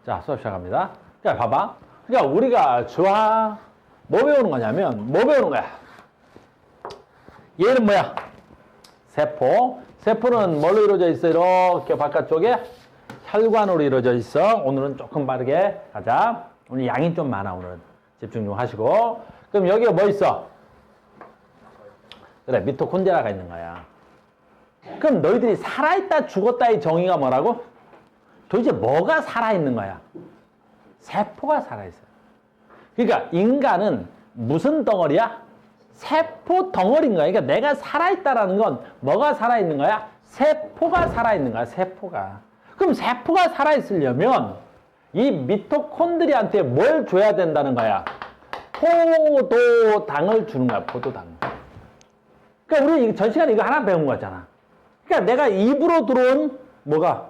자, 수업 시작합니다. 자, 봐봐. 그러니까 우리가 뭐 배우는 거냐면, 뭐 배우는 거야? 얘는 뭐야? 세포. 세포는 뭘로 이루어져 있어? 이렇게 바깥쪽에 혈관으로 이루어져 있어. 오늘은 조금 빠르게 가자. 오늘 양이 좀 많아, 오늘은. 집중 좀 하시고. 그럼 여기에 뭐 있어? 그래, 미토콘드리아가 있는 거야. 그럼 너희들이 살아있다, 죽었다의 정의가 뭐라고? 도대체 뭐가 살아있는 거야? 세포가 살아있어요. 그러니까 인간은 무슨 덩어리야? 세포 덩어리인 거야. 그러니까 내가 살아있다라는 건 뭐가 살아있는 거야? 세포가 살아있는 거야, 세포가. 그럼 세포가 살아있으려면 이 미토콘드리아한테 뭘 줘야 된다는 거야? 포도당을 주는 거야, 포도당. 그러니까 우리 전 시간에 이거 하나 배운 거잖아. 그러니까 내가 입으로 들어온 뭐가?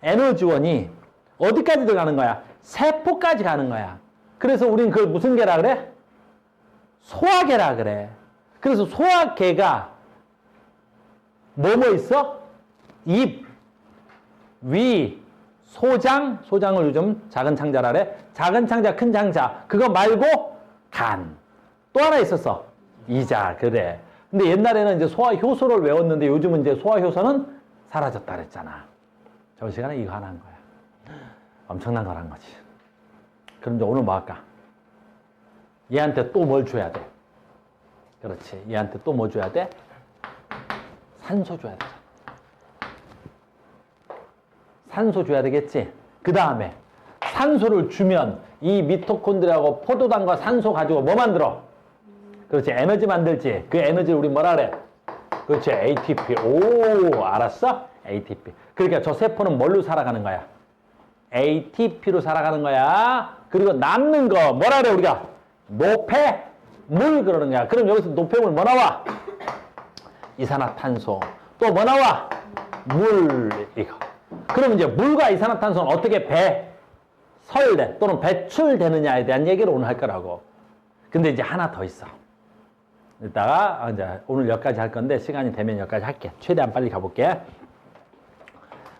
에너지원이 어디까지 들어가는 거야? 세포까지 가는 거야. 그래서 우린 그걸 무슨 개라 그래? 소화계라 그래. 그래서 소화계가 뭐 있어? 입, 위, 소장을 요즘 작은 창자라 그래. 작은 창자, 큰 창자. 그거 말고 간. 또 하나 있었어. 이자, 그래. 근데 옛날에는 이제 소화효소를 외웠는데 요즘은 이제 소화효소는 사라졌다 그랬잖아. 저 시간에 이거 하나 한 거야. 엄청난 걸 한 거지. 그럼 이제 오늘 뭐 할까? 얘한테 또 뭘 줘야 돼? 그렇지. 얘한테 또 뭐 줘야 돼? 산소 줘야 되잖아. 산소 줘야 되겠지? 그 다음에 산소를 주면 이 미토콘드리아하고 포도당과 산소 가지고 뭐 만들어? 그렇지. 에너지 만들지. 그 에너지를 우리 뭐라 그래? 그렇지. ATP. 오, 알았어? ATP. 그러니까 저 세포는 뭘로 살아가는 거야? ATP로 살아가는 거야. 그리고 남는 거 뭐라 그래 우리가? 노폐물 그러는 거야. 그럼 여기서 노폐물 뭐 나와? 이산화탄소. 또 뭐 나와? 물. 이거. 그럼 이제 물과 이산화탄소는 어떻게 배설돼 또는 배출되느냐에 대한 얘기를 오늘 할 거라고. 근데 이제 하나 더 있어. 이따가 이제 오늘 여기까지 할 건데 시간이 되면 여기까지 할게. 최대한 빨리 가볼게.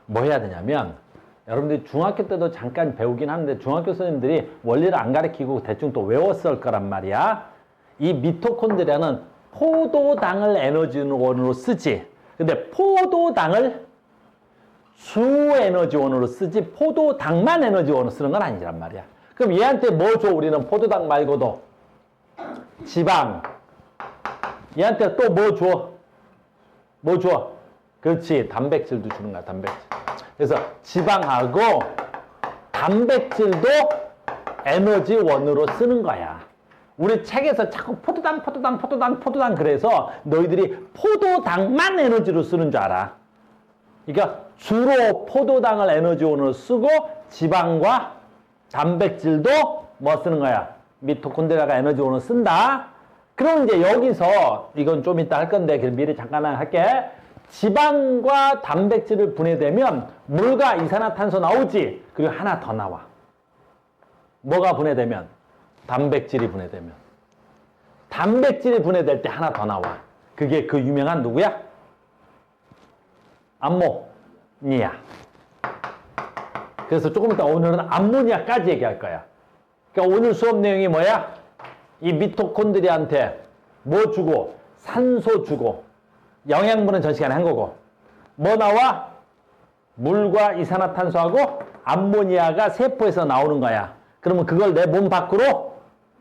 뭐 해야 되냐면 여러분들이 중학교 때도 잠깐 배우긴 하는데 중학교 선생님들이 원리를 안 가르치고 대충 또 외웠을 거란 말이야. 이 미토콘드리아는 포도당을 에너지원으로 쓰지. 근데 포도당을 주에너지원으로 쓰지 포도당만 에너지원으로 쓰는 건 아니란 말이야. 그럼 얘한테 뭐 줘? 우리는 포도당 말고도 지방. 얘한테 또 뭐 줘? 뭐 줘? 그렇지. 단백질도 주는 거야, 단백질. 그래서 지방하고 단백질도 에너지원으로 쓰는 거야. 우리 책에서 자꾸 포도당 그래서 너희들이 포도당만 에너지로 쓰는 줄 알아. 그러니까 주로 포도당을 에너지원으로 쓰고 지방과 단백질도 뭐 쓰는 거야? 미토콘드리아가 에너지원으로 쓴다. 그럼 이제 여기서 이건 좀 이따 할 건데 미리 잠깐만 할게. 지방과 단백질을 분해되면 물과 이산화탄소 나오지. 그리고 하나 더 나와. 뭐가 분해되면? 단백질이 분해되면. 단백질이 분해될 때 하나 더 나와. 그게 그 유명한 누구야? 암모니아. 그래서 조금 이따 오늘은 암모니아까지 얘기할 거야. 그러니까 오늘 수업 내용이 뭐야? 이 미토콘드리아한테 뭐 주고 산소 주고 영양분은 전 시간에 한 거고 뭐 나와? 물과 이산화탄소하고 암모니아가 세포에서 나오는 거야. 그러면 그걸 내 몸 밖으로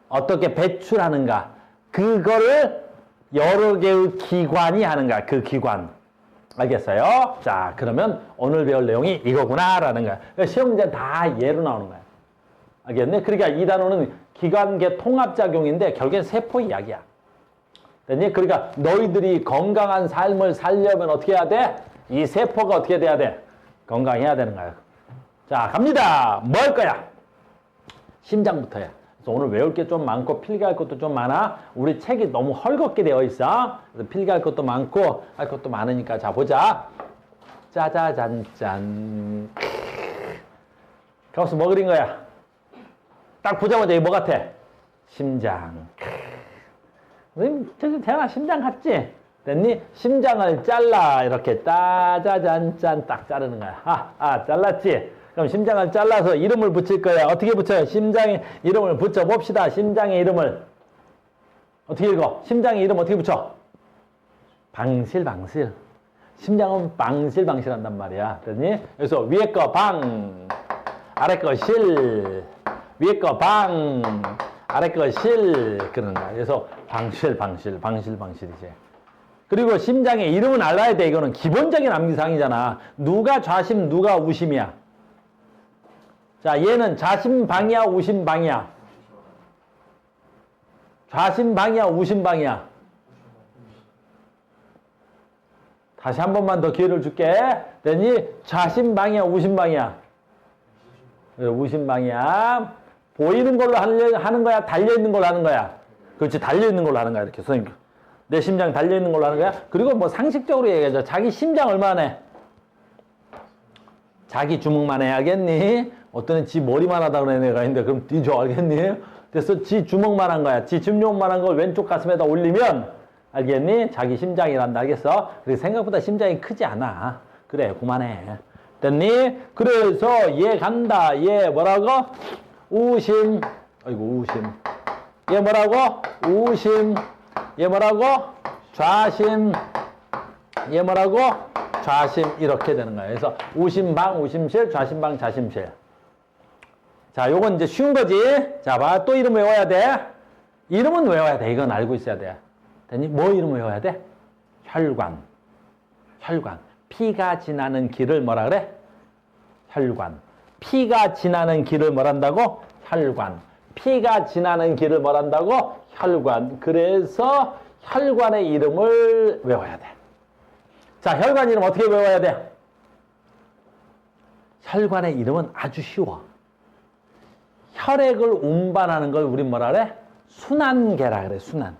어떻게 배출하는가? 그거를 여러 개의 기관이 하는 거야. 그 기관. 알겠어요? 자, 그러면 오늘 배울 내용이 이거구나라는 거야. 그러니까 시험 문제는 다 예로 나오는 거야. 알겠네? 그러니까 이 단어는 기관계 통합작용인데 결국엔 세포 이야기야. 됐니? 그러니까 너희들이 건강한 삶을 살려면 어떻게 해야 돼? 이 세포가 어떻게 돼야 돼? 건강해야 되는 거야. 자, 갑니다. 뭐 할 거야? 심장부터 해. 그래서 오늘 외울 게 좀 많고 필기할 것도 좀 많아. 우리 책이 너무 헐겁게 되어 있어. 그래서 필기할 것도 많고 할 것도 많으니까 자 보자. 짜자잔짠. 가서 뭐 그린 거야? 딱 보자마자 이거 뭐 같아? 심장. 선생님, 태연아 심장 같지? 됐니? 심장을 잘라. 이렇게 따자잔짠 딱 자르는 거야. 잘랐지? 그럼 심장을 잘라서 이름을 붙일 거야. 어떻게 붙여요? 심장에 이름을 붙여봅시다. 심장의 이름을. 어떻게 읽어? 심장의 이름 어떻게 붙여? 방실방실. 심장은 방실방실한단 말이야. 됐니? 그래서 위에 거 방, 아래 거 실. 위에 거 방, 아래 거 실. 그런 거야. 그래서 방실방실이지. 그리고 심장의 이름은 알아야 돼. 이거는 기본적인 암기사항이잖아. 누가 좌심, 누가 우심이야. 자, 얘는 좌심방이야, 우심방이야. 좌심방이야, 우심방이야. 다시 한 번만 더 기회를 줄게. 됐니? 좌심방이야, 우심방이야. 우심방이야. 보이는 걸로 하는 거야? 달려있는 걸로 하는 거야? 그렇지, 달려있는 걸로 하는 거야. 이렇게. 선생님, 내 심장 달려있는 걸로 하는 거야? 그리고 뭐 상식적으로 얘기하자. 자기 심장 얼마나 해? 자기 주먹만 해야겠니? 어떤 애는 지 머리만 하다 그러는 애가 있는데, 그럼 뒤져 알겠니? 그래서 지 주먹만 한 거야. 지 주먹만 한 걸 왼쪽 가슴에다 올리면, 알겠니? 자기 심장이란다. 알겠어? 그래서 생각보다 심장이 크지 않아. 그래, 그만해. 됐니? 그래서 얘 간다. 얘 뭐라고? 우심. 아이고, 우심. 얘 뭐라고? 우심. 얘 뭐라고? 좌심. 얘 뭐라고? 좌심. 이렇게 되는 거야. 그래서 우심방, 우심실, 좌심방, 좌심실. 자, 요건 이제 쉬운 거지. 자, 봐. 또 이름 외워야 돼. 이름은 외워야 돼. 이건 알고 있어야 돼. 됐니? 뭐 이름 외워야 돼? 혈관. 혈관. 피가 지나는 길을 뭐라 그래? 혈관. 피가 지나는 길을 뭐란다고? 혈관. 피가 지나는 길을 뭐란다고? 혈관. 그래서 혈관의 이름을 외워야 돼. 자, 혈관 이름 어떻게 외워야 돼? 혈관의 이름은 아주 쉬워. 혈액을 운반하는 걸 우리 뭐라 그래? 순환계라 그래, 순환.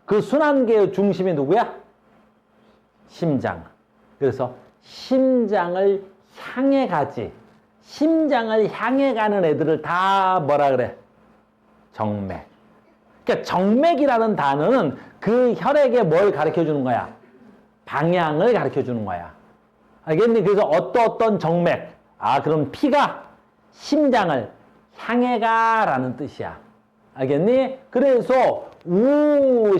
그 순환계의 중심이 누구야? 심장. 그래서 심장을 향해 가지. 심장을 향해 가는 애들을 다 뭐라 그래? 정맥. 그러니까 정맥이라는 단어는 그 혈액에 뭘 가르쳐 주는 거야? 방향을 가르쳐 주는 거야. 알겠니? 그래서 어떤 정맥. 아, 그럼 피가 심장을 향해 가라는 뜻이야. 알겠니? 그래서 우심방으로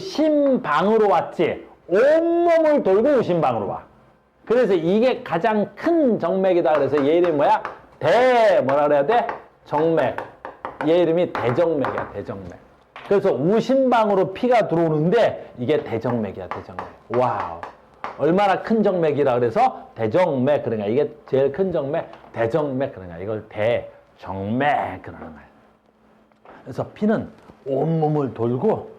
왔지. 온몸을 돌고 우심방으로 와. 그래서 이게 가장 큰 정맥이다. 그래서 얘 이름이 뭐야? 뭐라 그래야 돼? 정맥. 얘 이름이 대정맥이야, 대정맥. 그래서 우심방으로 피가 들어오는데 이게 대정맥이야, 대정맥. 와우. 얼마나 큰 정맥이라 그래서 대정맥. 그러니까 이게 제일 큰 정맥, 대정맥. 그러니까 이걸 대정맥. 그러는 거야. 그래서 피는 온몸을 돌고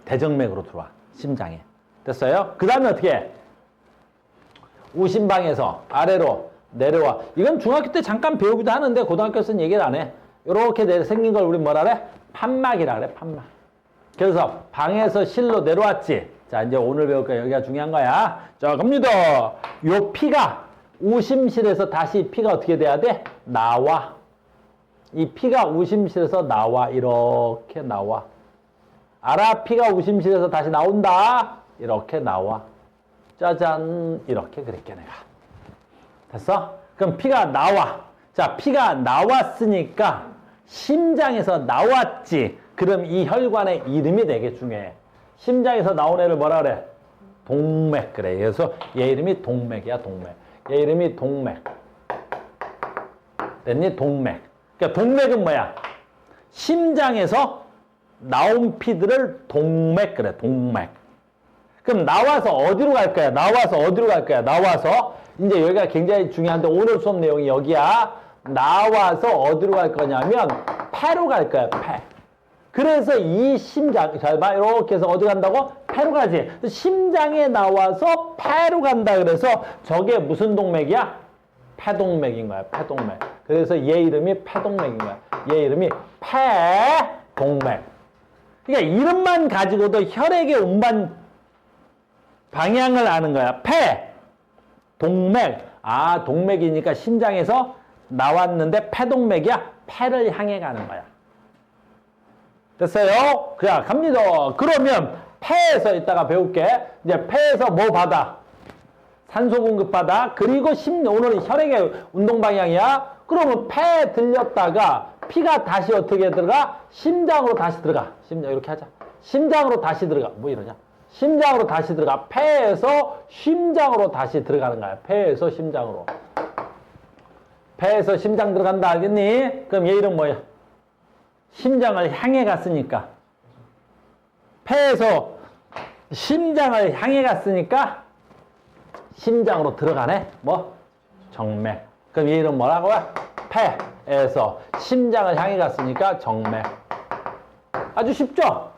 대정맥으로 들어와. 심장에. 됐어요? 그 다음에 어떻게 해? 우심방에서 아래로 내려와. 이건 중학교 때 잠깐 배우기도 하는데 고등학교에서는 얘기를 안 해. 이렇게 생긴 걸 우리 뭐라 그래? 판막이라 그래, 판막. 그래서 방에서 실로 내려왔지. 자, 이제 오늘 배울 거야. 여기가 중요한 거야. 자, 갑니다. 요 피가 우심실에서 다시 피가 어떻게 돼야 돼? 나와. 이 피가 우심실에서 나와. 이렇게 나와. 알아? 피가 우심실에서 다시 나온다. 이렇게 나와. 짜잔. 이렇게 그랬게 내가. 됐어? 그럼 피가 나와. 자, 피가 나왔으니까 심장에서 나왔지. 그럼 이 혈관의 이름이 되게 중요해. 심장에서 나온 애를 뭐라 그래? 동맥. 그래. 그래서 얘 이름이 동맥이야, 동맥. 얘 이름이 동맥. 됐니? 동맥. 그러니까 동맥은 뭐야? 심장에서 나온 피들을 동맥. 그래, 동맥. 그럼 나와서 어디로 갈 거야? 나와서 어디로 갈 거야? 나와서 이제 여기가 굉장히 중요한데 오늘 수업 내용이 여기야. 나와서 어디로 갈 거냐면 폐로 갈 거야, 폐. 그래서 이 심장, 잘 봐. 이렇게 해서 어디 간다고? 폐로 가지. 심장에 나와서 폐로 간다. 그래서 저게 무슨 동맥이야? 폐동맥인 거야, 폐동맥. 그래서 얘 이름이 폐동맥인 거야. 얘 이름이 폐동맥. 그러니까 이름만 가지고도 혈액의 운반 방향을 아는 거야. 폐, 동맥. 아, 동맥이니까 심장에서 나왔는데 폐동맥이야. 폐를 향해 가는 거야. 됐어요? 자, 갑니다. 그러면 폐에서 이따가 배울게. 이제 폐에서 뭐 받아? 산소 공급 받아. 그리고 오늘은 혈액의 운동 방향이야. 그러면 폐에 들렸다가 피가 다시 어떻게 들어가? 심장으로 다시 들어가. 심장 이렇게 하자. 심장으로 다시 들어가. 뭐 이러냐? 심장으로 다시 들어가. 폐에서 심장으로 다시 들어가는 거야. 폐에서 심장으로. 배에서 심장 들어간다 알겠니? 그럼 얘 이름 뭐야? 심장을 향해 갔으니까. 폐에서 심장을 향해 갔으니까 심장으로 들어가네. 뭐? 정맥. 그럼 얘 이름 뭐라고요? 폐에서 심장을 향해 갔으니까 정맥. 아주 쉽죠?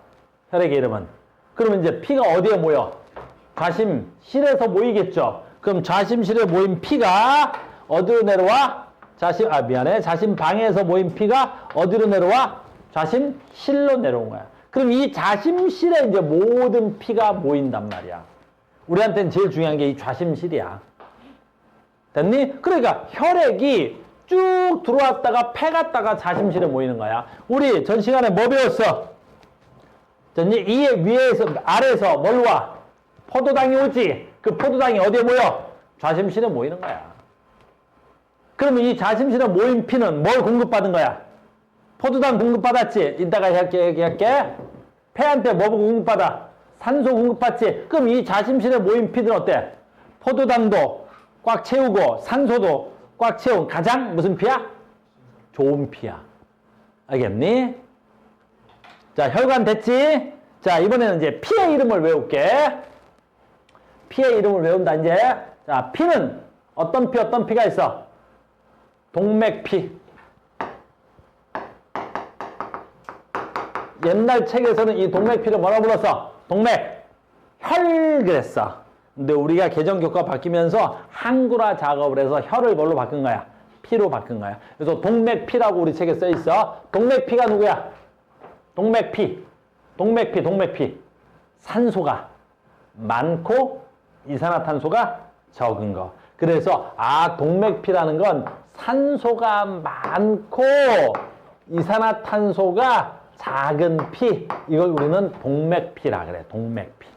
혈액의 이름은. 그러면 이제 피가 어디에 모여? 좌심실에서 모이겠죠. 그럼 좌심실에 모인 피가 어디로 내려와? 자심방에서 모인 피가 어디로 내려와? 좌심실로 내려온 거야. 그럼 이 좌심실에 이제 모든 피가 모인단 말이야. 우리한테는 제일 중요한 게 이 좌심실이야. 됐니? 그러니까 혈액이 쭉 들어왔다가 폐 갔다가 좌심실에 모이는 거야. 우리 전 시간에 뭐 배웠어? 됐니? 이 위에서, 아래에서 뭘로 와? 포도당이 오지? 그 포도당이 어디에 모여? 좌심실에 모이는 거야. 그러면 이 좌심실에 모인 피는 뭘 공급받은 거야? 포도당 공급받았지? 이따가 얘기할게. 폐한테 뭐 공급받아? 산소 공급받지? 그럼 이 좌심실에 모인 피는 어때? 포도당도 꽉 채우고 산소도 꽉 채운 가장 무슨 피야? 좋은 피야. 알겠니? 자, 혈관 됐지? 자, 이번에는 이제 피의 이름을 외울게. 피의 이름을 외운다, 이제. 자, 피는 어떤 피가 있어? 동맥피. 옛날 책에서는 이 동맥피를 뭐라 불렀어? 동맥. 혈 그랬어. 근데 우리가 개정교과 바뀌면서 한글화 작업을 해서 혈을 뭘로 바꾼 거야? 피로 바꾼 거야. 그래서 동맥피라고 우리 책에 써 있어. 동맥피가 누구야? 동맥피. 산소가 많고 이산화탄소가 적은 거. 그래서 동맥피라는 건 산소가 많고 이산화탄소가 작은 피. 이걸 우리는 동맥피라 그래. 동맥피.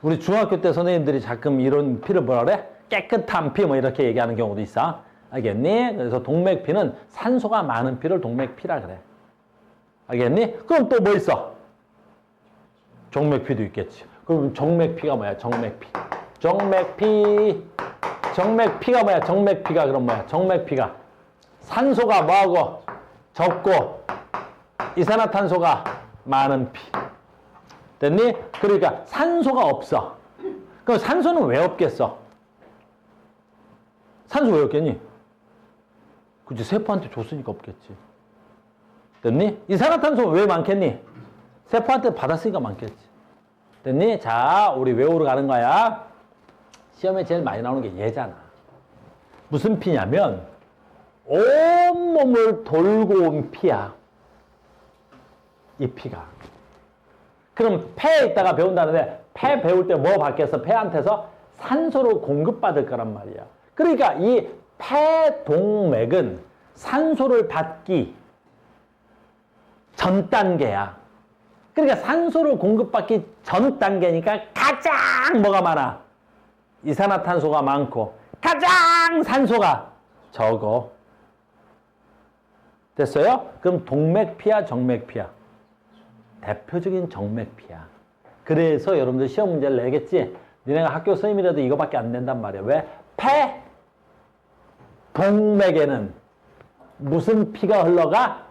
우리 중학교 때 선생님들이 가끔 이런 피를 뭐라 그래? 깨끗한 피 뭐 이렇게 얘기하는 경우도 있어. 알겠니? 그래서 동맥피는 산소가 많은 피를 동맥피라 그래. 알겠니? 그럼 또 뭐 있어? 정맥피도 있겠지. 그럼 정맥피가 뭐야? 정맥피가 뭐야? 정맥피가 그럼 뭐야? 정맥피가 산소가 뭐하고? 적고 이산화탄소가 많은 피. 됐니? 그러니까 산소가 없어. 그럼 산소는 왜 없겠어? 산소 왜 없겠니? 그치, 세포한테 줬으니까 없겠지. 됐니? 이산화탄소 왜 많겠니? 세포한테 받았으니까 많겠지. 됐니? 자, 우리 외우러 가는 거야. 시험에 제일 많이 나오는 게 얘잖아. 무슨 피냐면 온몸을 돌고 온 피야. 이 피가. 그럼 폐에 있다가 배운다는데 폐 배울 때 뭐 받겠어? 폐한테서 산소를 공급받을 거란 말이야. 그러니까 이 폐동맥은 산소를 받기 전 단계야. 그러니까 산소를 공급받기 전 단계니까 가장 뭐가 많아? 이산화탄소가 많고 가장 산소가 적어. 됐어요? 그럼 동맥피야, 정맥피야? 대표적인 정맥피야. 그래서 여러분들 시험 문제를 내겠지? 니네가 학교 선생님이라도 이거밖에 안 된단 말이야. 왜? 폐, 동맥에는 무슨 피가 흘러가?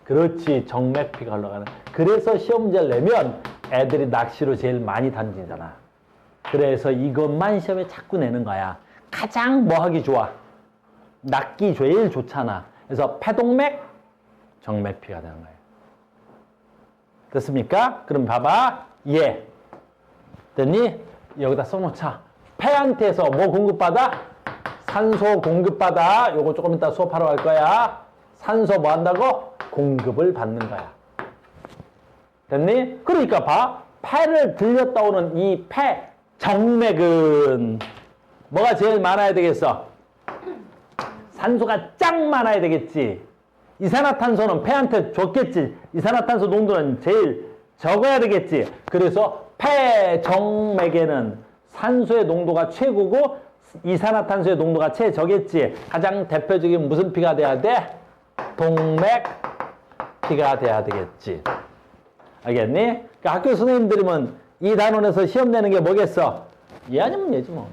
그렇지, 정맥피가 흘러가는. 그래서 시험 문제를 내면 애들이 낚시로 제일 많이 던지잖아. 그래서 이것만 시험에 자꾸 내는 거야. 가장 뭐 하기 좋아? 낚기 제일 좋잖아. 그래서 폐동맥, 정맥피가 되는 거예요. 됐습니까? 그럼 봐봐. 예. 됐니? 여기다 써놓자. 폐한테서 뭐 공급받아? 산소 공급받아. 요거 조금 이따 수업하러 갈 거야. 산소 뭐 한다고? 공급을 받는 거야. 됐니? 그러니까 봐. 폐를 들렸다 오는 이 폐, 정맥은 뭐가 제일 많아야 되겠어? 산소가 짱 많아야 되겠지. 이산화탄소는 폐한테 줬겠지. 이산화탄소 농도는 제일 적어야 되겠지. 그래서 폐, 정맥에는 산소의 농도가 최고고 이산화탄소의 농도가 최적겠지. 가장 대표적인 무슨 피가 돼야 돼? 동맥피가 돼야 되겠지. 알겠니? 그러니까 학교 선생님들이면 이 단원에서 시험 내는 게 뭐겠어? 얘 아니면 얘지 뭐.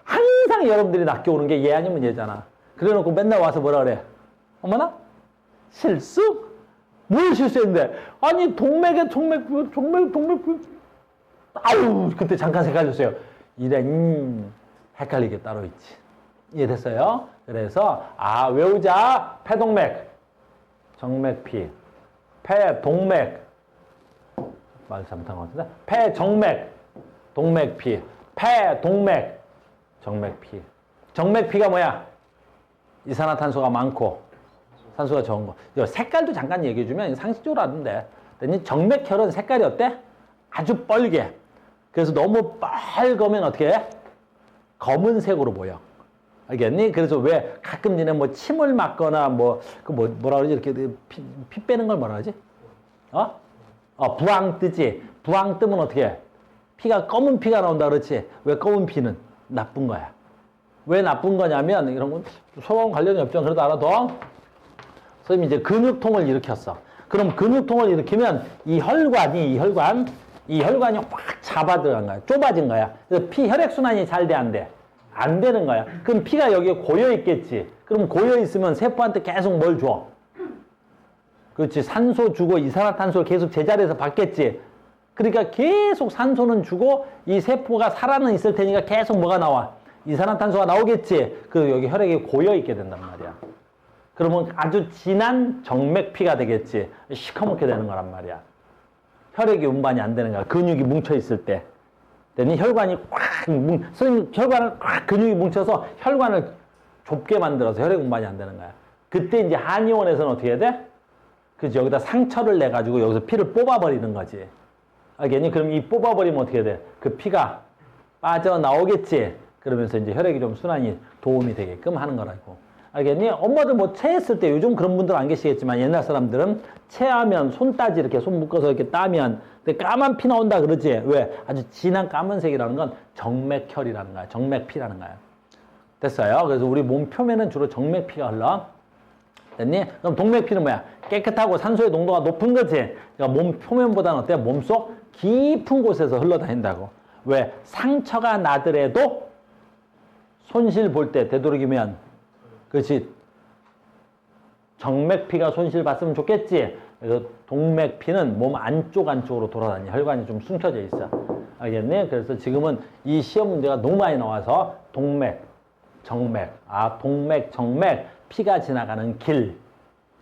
항상 여러분들이 학교 오는 게 얘 아니면 얘잖아. 그래 놓고 맨날 와서 뭐라 그래? 어머나? 실수? 뭘 실수했는데? 아니 동맥 아유 그때 잠깐 헷갈렸어요. 이래 헷갈리게 따로 있지. 이해됐어요? 그래서 외우자. 폐동맥, 정맥피, 폐동맥 말 잘못한 것 같은데? 폐정맥, 동맥피, 폐동맥, 정맥피. 정맥피가 뭐야? 이산화탄소가 많고 산소가 적은 거. 이거 색깔도 잠깐 얘기해주면 상식적으로 아는데. 정맥혈은 색깔이 어때? 아주 뻘게. 그래서 너무 빨거면 어떻게 해? 검은색으로 보여. 알겠니? 그래서 왜 가끔 니네 뭐 침을 맞거나 뭐라 그러지? 이렇게 피 빼는 걸 뭐라 그러지? 부항 뜨지? 부항 뜨면 어떻게 해? 피가 검은 피가 나온다 그렇지? 왜 검은 피는? 나쁜 거야. 왜 나쁜 거냐면 이런 건 소화와 관련이 없죠. 그래도 알아둬. 선생님이 이제 근육통을 일으켰어. 그럼 근육통을 일으키면 이 혈관이 확 잡아 들어간 거야. 좁아진 거야. 그래서 혈액순환이 잘 돼, 안 돼? 안 되는 거야. 그럼 피가 여기에 고여 있겠지. 그럼 고여 있으면 세포한테 계속 뭘 줘? 그렇지. 산소 주고 이산화탄소를 계속 제자리에서 받겠지. 그러니까 계속 산소는 주고 이 세포가 살아는 있을 테니까 계속 뭐가 나와? 이산화탄소가 나오겠지. 그 여기 혈액이 고여 있게 된단 말이야. 그러면 아주 진한 정맥피가 되겠지. 시커멓게 되는 거란 말이야. 혈액이 운반이 안 되는 거야. 근육이 뭉쳐 있을 때. 그러니 혈관이 혈관을 꽉 근육이 뭉쳐서 혈관을 좁게 만들어서 혈액 운반이 안 되는 거야. 그때 이제 한의원에서는 어떻게 해야 돼? 그치, 여기다 상처를 내가지고 여기서 피를 뽑아버리는 거지. 알겠니? 그럼 이 뽑아버리면 어떻게 돼? 그 피가 빠져나오겠지. 그러면서 이제 혈액이 좀 순환이 도움이 되게끔 하는 거라고. 알겠니? 엄마들 뭐 체했을 때 요즘 그런 분들 안 계시겠지만 옛날 사람들은 체하면 손따지 이렇게 손 묶어서 이렇게 따면 근데 까만 피 나온다 그러지. 왜? 아주 진한 까만색이라는 건 정맥혈이라는 거야. 정맥피라는 거야. 됐어요? 그래서 우리 몸 표면은 주로 정맥피가 흘러. 됐니? 그럼 동맥피는 뭐야? 깨끗하고 산소의 농도가 높은 거지. 그러니까 몸 표면보다는 어때? 몸속 깊은 곳에서 흘러다닌다고. 왜? 상처가 나더라도 손실 볼 때 되도록이면 그렇지. 정맥피가 손실 봤으면 좋겠지. 그래서 동맥피는 몸 안쪽으로 돌아다니. 혈관이 좀 숨겨져 있어. 알겠니? 그래서 지금은 이 시험 문제가 너무 많이 나와서 동맥, 정맥, 동맥, 정맥, 피가 지나가는 길.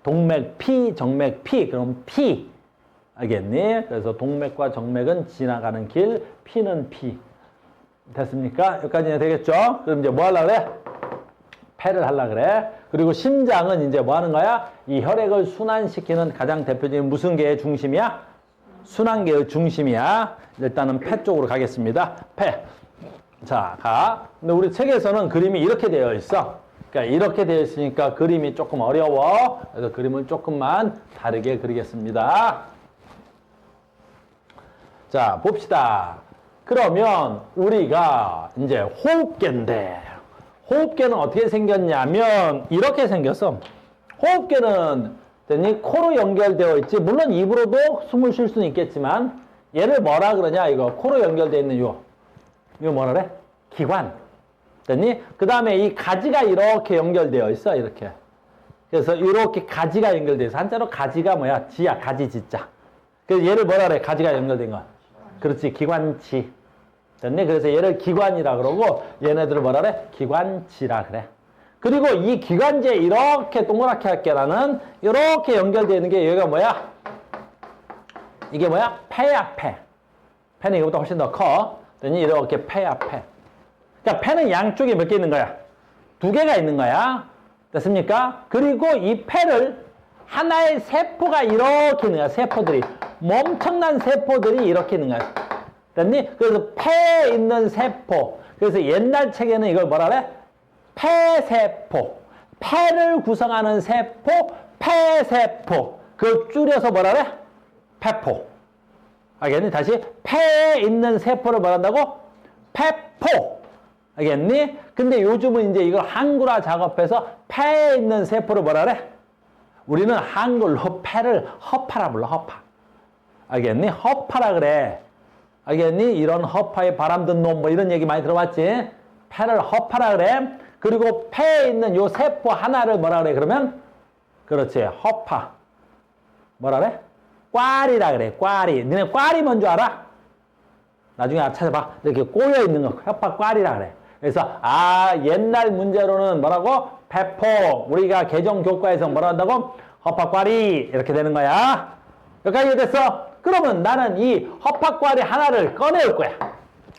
동맥피, 정맥피. 그럼 피. 알겠니? 그래서 동맥과 정맥은 지나가는 길, 피는 피. 됐습니까? 여기까지는 되겠죠? 그럼 이제 뭐 하려고 그래? 폐를 하려고 그래. 그리고 심장은 이제 뭐 하는 거야? 이 혈액을 순환시키는 가장 대표적인 무슨 계의 중심이야? 순환계의 중심이야. 일단은 폐 쪽으로 가겠습니다. 폐. 자, 가. 근데 우리 책에서는 그림이 이렇게 되어 있어. 그러니까 이렇게 되어 있으니까 그림이 조금 어려워. 그래서 그림을 조금만 다르게 그리겠습니다. 자, 봅시다. 그러면 우리가 이제 호흡계인데 호흡계는 어떻게 생겼냐면 이렇게 생겼어. 호흡계는 코로 연결되어 있지. 물론 입으로도 숨을 쉴 수는 있겠지만 얘를 뭐라 그러냐 이거 코로 연결되어 있는 이거 뭐라 그래? 기관. 됐니? 그 다음에 이 가지가 이렇게 연결되어 있어. 이렇게. 그래서 이렇게 가지가 연결되어 있어. 한자로 가지가 뭐야? 지야. 가지 지자. 그래서 얘를 뭐라 그래? 가지가 연결된 거. 그렇지. 기관지. 됐니? 그래서 얘를 기관이라 그러고 얘네들을 뭐라 그래? 기관지라 그래. 그리고 이 기관지에 이렇게 동그랗게 할게 나는 이렇게 연결되어 있는 게 여기가 뭐야? 이게 뭐야? 폐야, 폐. 폐는 이거보다 훨씬 더 커. 됐니? 이렇게 폐야, 폐. 그러니까 폐는 양쪽에 몇 개 있는 거야? 2개가 있는 거야. 됐습니까? 그리고 이 폐를 하나의 세포가 이렇게 있는 거야. 세포들이. 엄청난 세포들이 이렇게 있는 거야. 됐니? 그래서 폐에 있는 세포. 그래서 옛날 책에는 이걸 뭐라 그래? 폐세포. 폐를 구성하는 세포, 폐세포. 그걸 줄여서 뭐라 그래? 폐포. 알겠니? 다시 폐에 있는 세포를 뭐라 한다고? 폐포. 알겠니? 근데 요즘은 이제 이걸 한글화 작업해서 폐에 있는 세포를 뭐라 그래? 우리는 한글로 폐를 허파라 불러, 허파. 알겠니? 허파라 그래. 알겠니? 이런 허파에 바람 든 놈 뭐 이런 얘기 많이 들어봤지? 폐를 허파라 그래. 그리고 폐에 있는 요 세포 하나를 뭐라 그래? 그러면 그렇지. 허파. 뭐라 그래? 꽈리라 그래. 꽈리. 너네 꽈리 뭔 줄 알아? 나중에 찾아봐. 이렇게 꼬여 있는 거 허파 꽈리라 그래. 그래서 옛날 문제로는 뭐라고? 배포. 우리가 개정 교과에서 뭐라 한다고? 허파 꽈리 이렇게 되는 거야. 여기까지 됐어? 그러면 나는 이 허파 꽈리 하나를 꺼내올 거야.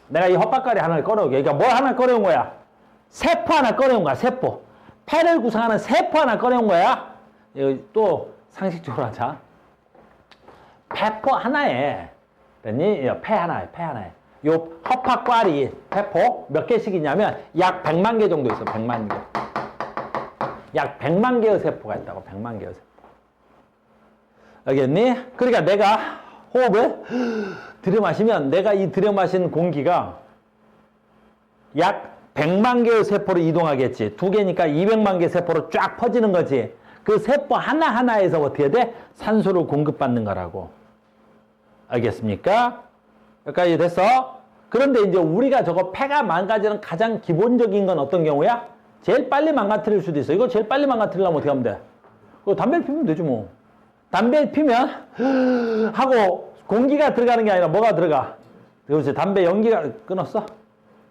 내가 이 허파 꽈리 하나를 꺼내올게. 그러니까 뭐 하나 꺼내온 거야? 세포 하나 꺼내온 거야. 세포. 폐를 구성하는 세포 하나 꺼내온 거야. 여기 또 상식적으로 하자. 배포 하나에 됐니? 폐 하나에, 폐 하나에. 요 허파 꽈리 세포 몇 개씩 있냐면 약 100만 개 정도 있어. 100만 개. 약 100만 개의 세포가 있다고. 100만 개의 세포. 알겠니? 그러니까 내가 호흡을 들여마시면 내가 이 들여마신 공기가 약 100만 개의 세포로 이동하겠지. 두 개니까 200만 개 세포로 쫙 퍼지는 거지. 그 세포 하나하나에서 어떻게 돼? 산소를 공급받는 거라고. 알겠습니까? 여기까지 됐어? 그런데 이제 우리가 저거 폐가 망가지는 가장 기본적인 건 어떤 경우야? 제일 빨리 망가뜨릴 수도 있어. 이거 제일 빨리 망가뜨리려면 어떻게 하면 돼? 그거 담배를 피우면 되지 뭐. 담배를 피면 하고 공기가 들어가는 게 아니라 뭐가 들어가? 그렇지. 담배 연기가 끊었어?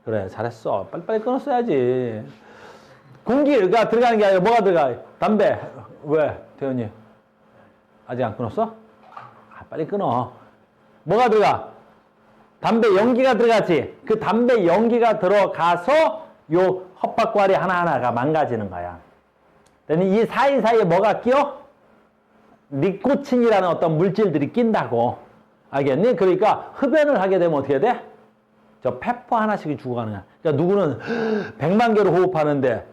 그래, 잘했어. 빨리빨리 끊었어야지. 공기가 들어가는 게 아니라 뭐가 들어가? 담배. 왜, 대현이? 아직 안 끊었어? 빨리 끊어. 뭐가 들어가? 담배 연기가 들어가지. 그 담배 연기가 들어가서 요 헛박과리 하나하나가 망가지는 거야. 이 사이사이에 뭐가 끼어? 니코틴이라는 어떤 물질들이 낀다고. 알겠니? 그러니까 흡연을 하게 되면 어떻게 돼? 저 페퍼 하나씩이 죽어가는 거야. 그러니까 누구는 100만 개로 호흡하는데,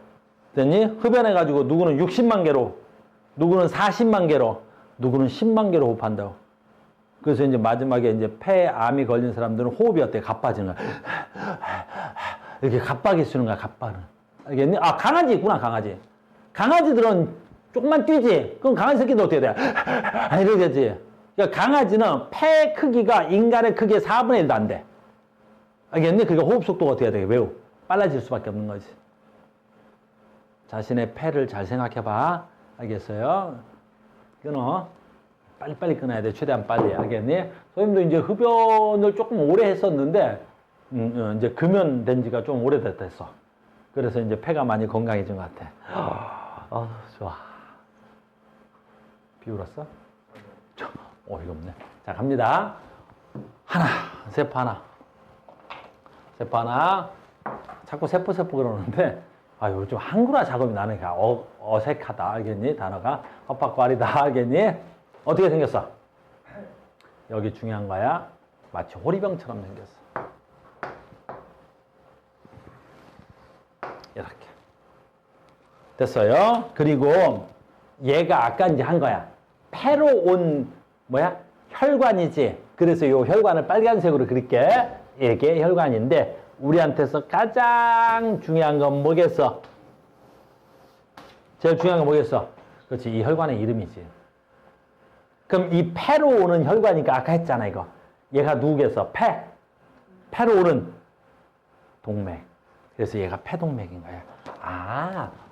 됐니? 흡연해가지고 누구는 60만 개로, 누구는 40만 개로, 누구는 10만 개로 호흡한다고. 그래서 이제 마지막에 이제 폐암이 걸린 사람들은 호흡이 어때? 가빠지는 거야. 이렇게 가빠기 쓰는 거야, 가빠는. 알겠니? 강아지 있구나, 강아지. 강아지들은 조금만 뛰지? 그럼 강아지 새끼도 어떻게 돼? 이러겠지. 그러니까 강아지는 폐 크기가 인간의 크기의 4분의 1도 안 돼. 알겠니? 그러니까 호흡 속도가 어떻게 돼? 매우 빨라질 수밖에 없는 거지. 자신의 폐를 잘 생각해봐. 알겠어요? 끊어. 빨리빨리 끊어야 돼. 최대한 빨리. 알겠니? 선생님도 이제 흡연을 조금 오래 했었는데, 이제 금연된 지가 좀 오래됐어. 그래서 이제 폐가 많이 건강해진 것 같아. 좋아. 비울었어? 어이가 없네. 자, 갑니다. 하나, 세포 하나. 세포 하나. 자꾸 세포 그러는데, 요즘 한글화 작업이 나는 어색하다. 알겠니? 단어가. 헛박과리다. 알겠니? 어떻게 생겼어? 여기 중요한 거야. 마치 호리병처럼 생겼어. 이렇게. 됐어요? 그리고 얘가 아까 이제 한 거야. 폐로 온 혈관이지. 그래서 이 혈관을 빨간색으로 그릴게. 이게 혈관인데 우리한테서 가장 중요한 건 뭐겠어? 제일 중요한 건 뭐겠어? 그렇지. 이 혈관의 이름이지. 그럼 이 폐로 오는 혈관이니까 아까 했잖아, 이거. 얘가 누구겠어? 폐로 오는 동맥. 그래서 얘가 폐동맥인 거야.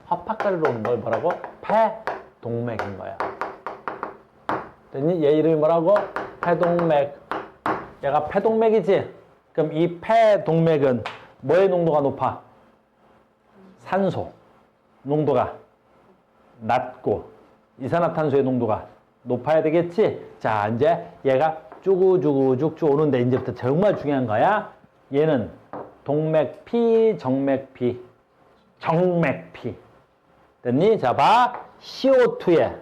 헛박가리로 오는 걸 뭐라고? 폐동맥인 거야. 됐니? 얘 이름이 뭐라고? 폐동맥. 얘가 폐동맥이지? 그럼 이 폐동맥은 뭐의 농도가 높아? 산소 농도가 낮고 이산화탄소의 농도가 높아야 되겠지? 자, 이제 얘가 쭉쭉 오는데 이제부터 정말 중요한 거야. 얘는 동맥피, 정맥피. 됐니? 자, 봐. CO2에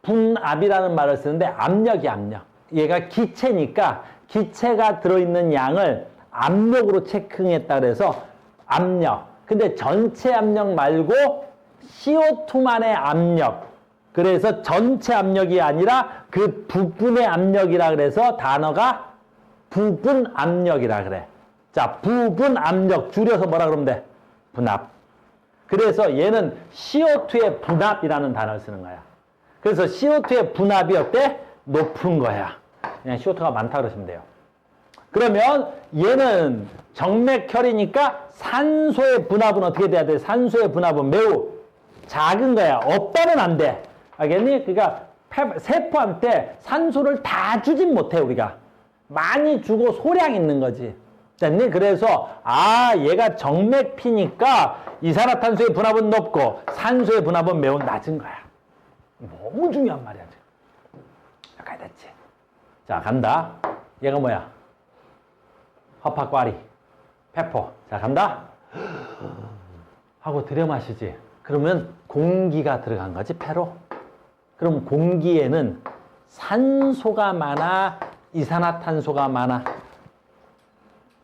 분압이라는 말을 쓰는데 압력이 압력. 얘가 기체니까 기체가 들어있는 양을 압력으로 체크했다 그래서 압력. 근데 전체 압력 말고 CO2만의 압력. 그래서 전체 압력이 아니라 그 부분의 압력이라 그래서 단어가 부분 압력이라 그래. 자, 부분 압력 줄여서 뭐라 그러면 돼? 분압. 그래서 얘는 CO2의 분압이라는 단어를 쓰는 거야. 그래서 CO2의 분압이 어때? 높은 거야. 그냥 CO2가 많다 그러시면 돼요. 그러면 얘는 정맥혈이니까 산소의 분압은 어떻게 돼야 돼? 산소의 분압은 매우 작은 거야. 없다면 안 돼. 알겠니? 그러니까 세포한테 산소를 다 주진 못해, 우리가. 많이 주고 소량 있는 거지. 됐니? 그래서 얘가 정맥피니까 이산화탄소의 분압은 높고 산소의 분압은 매우 낮은 거야. 너무 중요한 말이야, 지금. 여기까지 됐지? 자, 간다. 얘가 뭐야? 허파과리, 페포. 자, 간다. 하고 들여 마시지. 그러면 공기가 들어간 거지, 폐로. 그럼 공기에는 산소가 많아, 이산화탄소가 많아.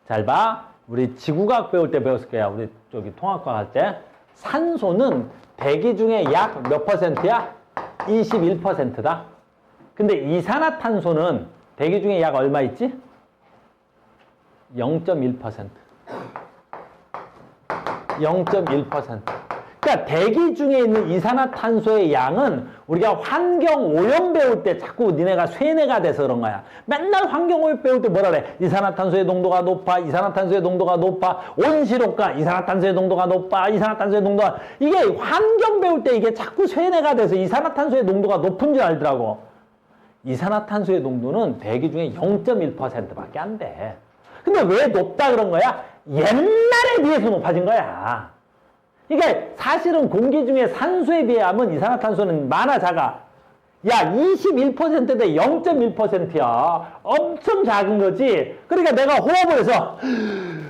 잘 봐. 우리 지구과학 배울 때 배웠을 거야. 우리 저기 통합과학 할 때. 산소는 대기 중에 약 몇 퍼센트야? 21%다. 근데 이산화탄소는 대기 중에 약 얼마 있지? 0.1%. 0.1%. 그러니까 대기 중에 있는 이산화탄소의 양은 우리가 환경오염 배울 때 자꾸 니네가 쇠뇌가 돼서 그런 거야. 맨날 환경오염 배울 때 뭐라 그래? 이산화탄소의 농도가 높아, 이산화탄소의 농도가 높아, 온실효과, 이산화탄소의 농도가 높아, 이산화탄소의 농도가. 이게 환경 배울 때 이게 자꾸 쇠뇌가 돼서 이산화탄소의 농도가 높은 줄 알더라고. 이산화탄소의 농도는 대기 중에 0.1%밖에 안 돼. 근데 왜 높다 그런 거야? 옛날에 비해서 높아진 거야. 그러니까 사실은 공기 중에 산소에 비하면 이산화탄소는 많아, 작아. 야, 21%대 0.1%야. 엄청 작은 거지. 그러니까 내가 호흡을 해서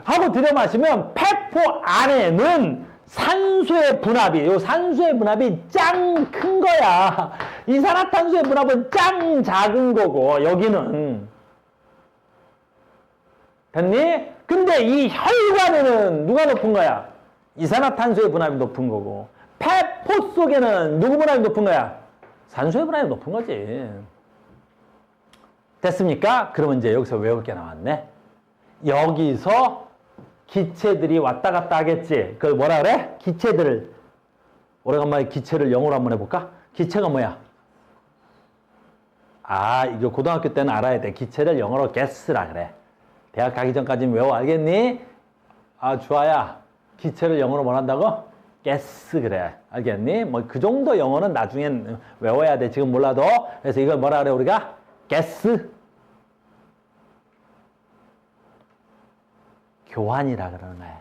하고 들여 마시면 폐포 안에는 산소의 분압이, 요 산소의 분압이 짱 큰 거야. 이산화탄소의 분압은 짱 작은 거고, 여기는. 됐니? 근데 이 혈관에는 누가 높은 거야? 이산화탄소의 분압이 높은 거고, 폐포 속에는 누구 분압이 높은 거야? 산소의 분압이 높은 거지. 됐습니까? 그러면 이제 여기서 외울 게 나왔네. 여기서 기체들이 왔다 갔다 하겠지. 그걸 뭐라 그래? 기체들을. 오래간만에 기체를 영어로 한번 해볼까? 기체가 뭐야? 이거 고등학교 때는 알아야 돼. 기체를 영어로 gas라 그래. 대학 가기 전까지는 외워. 알겠니? 주아야. 기체를 영어로 뭘 한다고? gas 그래. 알겠니? 뭐 그 정도 영어는 나중엔 외워야 돼. 지금 몰라도. 그래서 이걸 뭐라 그래 우리가? gas 교환이라 그러는 거야.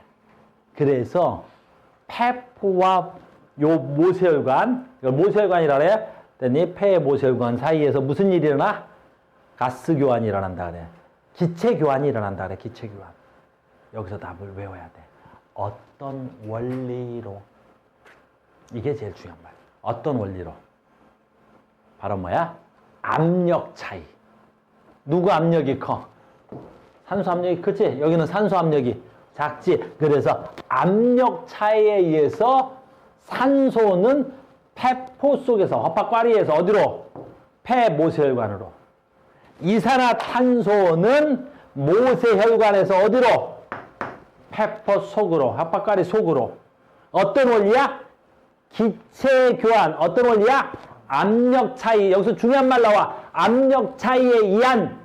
그래서 폐포와 요 모세혈관, 이걸 모세혈관이라 그래. 됐니? 폐의 모세혈관 사이에서 무슨 일이 일어나? 가스 교환이 일어난다 그래. 기체 교환이 일어난다 그래. 기체 교환. 여기서 답을 외워야 돼. 어떤 원리로? 이게 제일 중요한 말. 어떤 원리로? 바로 뭐야? 압력 차이. 누구 압력이 커? 산소 압력이 크지? 여기는 산소 압력이 작지? 그래서 압력 차이에 의해서 산소는 폐포 속에서, 허파과리에서 어디로? 폐모세혈관으로. 이산화탄소는 모세혈관에서 어디로? 폐포 속으로, 허파과리 속으로. 어떤 원리야? 기체 교환. 어떤 원리야? 압력 차이. 여기서 중요한 말 나와. 압력 차이에 의한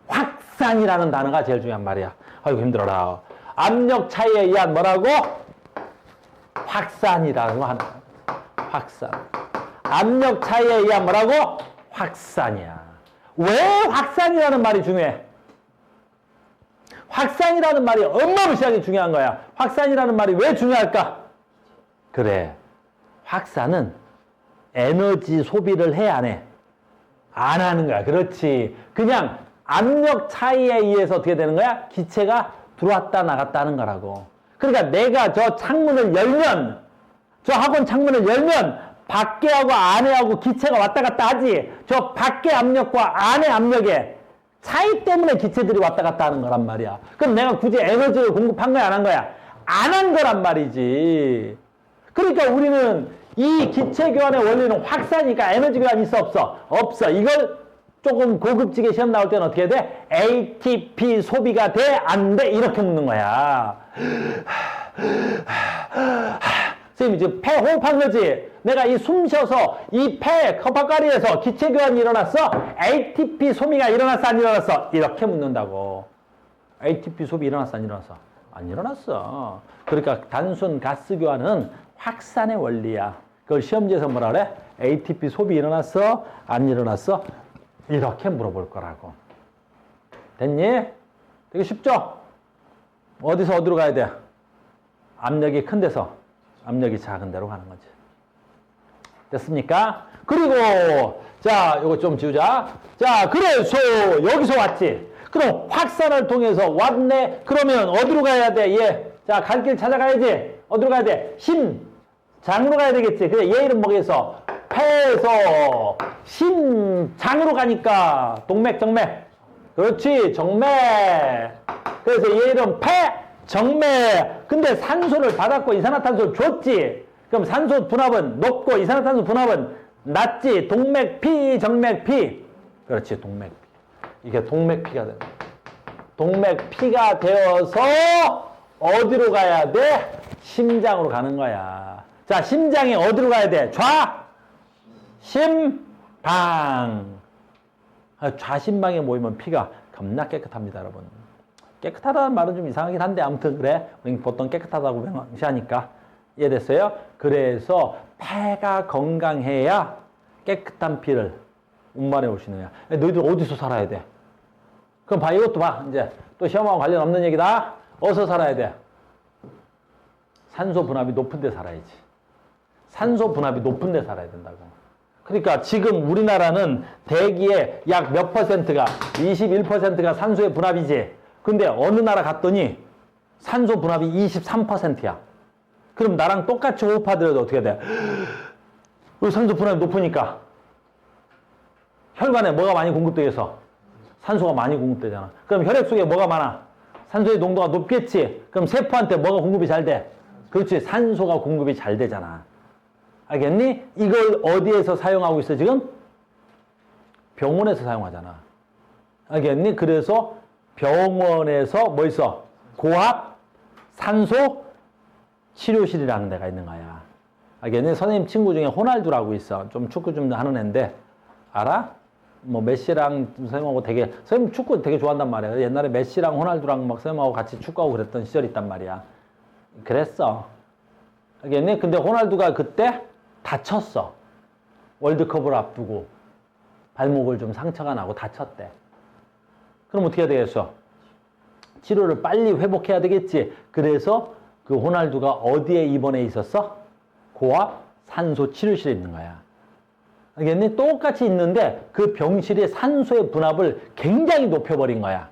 확산이라는 단어가 제일 중요한 말이야. 아이고 힘들어라. 압력 차이에 의한 뭐라고? 확산이라고 하는 거야. 확산. 압력 차이에 의한 뭐라고? 확산이야. 왜 확산이라는 말이 중요해? 확산이라는 말이 어마무시하게 중요한 거야. 확산이라는 말이 왜 중요할까? 그래. 확산은 에너지 소비를 해, 안 해? 안 하는 거야. 그렇지. 그냥 압력 차이에 의해서 어떻게 되는 거야? 기체가 들어왔다 나갔다 하는 거라고. 그러니까 내가 저 창문을 열면, 저 학원 창문을 열면 밖에하고 안에하고 기체가 왔다 갔다 하지. 저 밖의 압력과 안의 압력의 차이 때문에 기체들이 왔다 갔다 하는 거란 말이야. 그럼 내가 굳이 에너지를 공급한 거야, 안 한 거야? 안 한 거란 말이지. 그러니까 우리는 이 기체 교환의 원리는 확산이니까 에너지 교환이 있어, 없어? 없어. 이걸 조금 고급지게 시험 나올 때는 어떻게 돼? ATP 소비가 돼? 안 돼? 이렇게 묻는 거야. 선생님, 지금 폐 호흡한 거지? 내가 이 숨 쉬어서 이 폐 컵박가리에서 기체교환이 일어났어? ATP 소비가 일어났어? 안 일어났어? 이렇게 묻는다고. ATP 소비 일어났어? 안 일어났어? 안 일어났어. 그러니까 단순 가스 교환은 확산의 원리야. 그걸 시험지에서 뭐라 그래? ATP 소비 일어났어? 안 일어났어? 이렇게 물어볼 거라고. 됐니? 되게 쉽죠? 어디서 어디로 가야 돼? 압력이 큰 데서 압력이 작은 데로 가는 거지. 됐습니까? 그리고 자, 이거 좀 지우자. 자, 그래서 여기서 왔지. 그럼 확산을 통해서 왔네. 그러면 어디로 가야 돼? 얘. 자, 갈 길 찾아가야지. 어디로 가야 돼? 심장으로 가야 되겠지. 그래, 얘 이름 뭐겠어? 폐에서 심장으로 가니까 동맥, 정맥. 그렇지, 정맥. 그래서 얘 이름 폐, 정맥. 근데 산소를 받았고 이산화탄소를 줬지. 그럼 산소 분압은 높고 이산화탄소 분압은 낮지. 동맥 피, 정맥 피. 그렇지, 동맥 피. 이게 동맥 피가 된다. 동맥 피가 되어서 어디로 가야 돼? 심장으로 가는 거야. 자, 심장이 어디로 가야 돼? 좌심방. 좌심방에 모이면 피가 겁나 깨끗합니다, 여러분. 깨끗하다는 말은 좀 이상하긴 한데 아무튼 그래. 우리 보통 깨끗하다고 명시하니까. 이해됐어요? 그래서 폐가 건강해야 깨끗한 피를 운반해 올 수 있는 거야. 너희들 어디서 살아야 돼? 그럼 봐, 이것도 봐. 이제 또 시험하고 관련 없는 얘기다. 어디서 살아야 돼? 산소 분압이 높은 데 살아야지. 산소 분압이 높은 데 살아야 된다고. 그러니까 지금 우리나라는 대기의 약 몇 퍼센트가 21%가 산소의 분압이지. 근데 어느 나라 갔더니 산소 분압이 23%야. 그럼 나랑 똑같이 호흡하더라도 어떻게 돼? 산소 분압이 높으니까 혈관에 뭐가 많이 공급되겠어? 산소가 많이 공급되잖아. 그럼 혈액 속에 뭐가 많아? 산소의 농도가 높겠지. 그럼 세포한테 뭐가 공급이 잘 돼? 그렇지, 산소가 공급이 잘 되잖아. 알겠니? 이걸 어디에서 사용하고 있어 지금? 병원에서 사용하잖아. 알겠니? 그래서 병원에서 뭐 있어? 고압 산소 치료실이라는 데가 있는 거야. 알겠니? 선생님 친구 중에 호날두라고 있어. 좀 축구 좀 하는 애인데 알아? 뭐 메시랑 선생님하고 되게, 선생님 축구 되게 좋아한단 말이야. 옛날에 메시랑 호날두랑 막 선생님하고 같이 축구하고 그랬던 시절이 있단 말이야. 그랬어. 알겠니? 근데 호날두가 그때 다쳤어. 월드컵을 앞두고 발목을 좀 상처가 나고 다쳤대. 그럼 어떻게 해야 되겠어? 치료를 빨리 회복해야 되겠지. 그래서 그 호날두가 어디에 입원해 있었어? 고압 산소 치료실에 있는 거야. 알겠니? 똑같이 있는데 그 병실의 산소의 분압을 굉장히 높여버린 거야.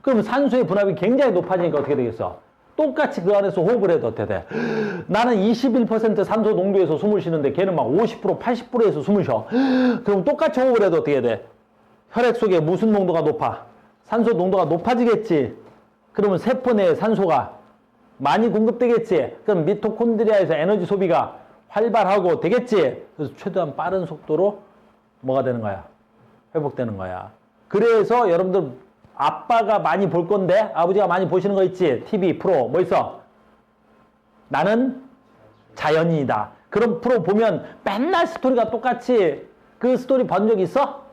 그러면 산소의 분압이 굉장히 높아지니까 어떻게 되겠어? 똑같이 그 안에서 호흡을 해도 어떻게 돼? 나는 21% 산소 농도에서 숨을 쉬는데 걔는 막 50%, 80%에서 숨을 쉬어. 그럼 똑같이 호흡을 해도 어떻게 돼? 혈액 속에 무슨 농도가 높아? 산소 농도가 높아지겠지. 그러면 세포 내에 산소가 많이 공급되겠지. 그럼 미토콘드리아에서 에너지 소비가 활발하고 되겠지. 그래서 최대한 빠른 속도로 뭐가 되는 거야? 회복되는 거야. 그래서 여러분들 아빠가 많이 볼 건데, 아버지가 많이 보시는 거 있지? TV 프로 뭐 있어? 나는 자연인이다. 그런 프로 보면 맨날 스토리가 똑같이 그 스토리 본 적 있어?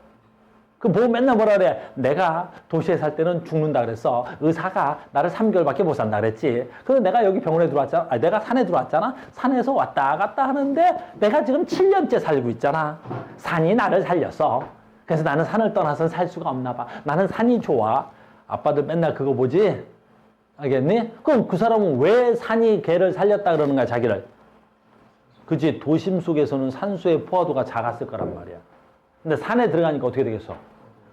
그 보고 맨날 뭐라 그래? 내가 도시에 살 때는 죽는다 그랬어. 의사가 나를 3개월밖에 못 산다 그랬지. 그래서 내가 여기 병원에 들어왔잖아. 아니, 내가 산에 들어왔잖아. 산에서 왔다 갔다 하는데 내가 지금 7년째 살고 있잖아. 산이 나를 살렸어. 그래서 나는 산을 떠나서 살 수가 없나 봐. 나는 산이 좋아. 아빠들 맨날 그거 보지? 알겠니? 그럼 그 사람은 왜 산이 걔를 살렸다 그러는 거야, 자기를? 그치? 도심 속에서는 산소의 포화도가 작았을 거란 말이야. 근데 산에 들어가니까 어떻게 되겠어?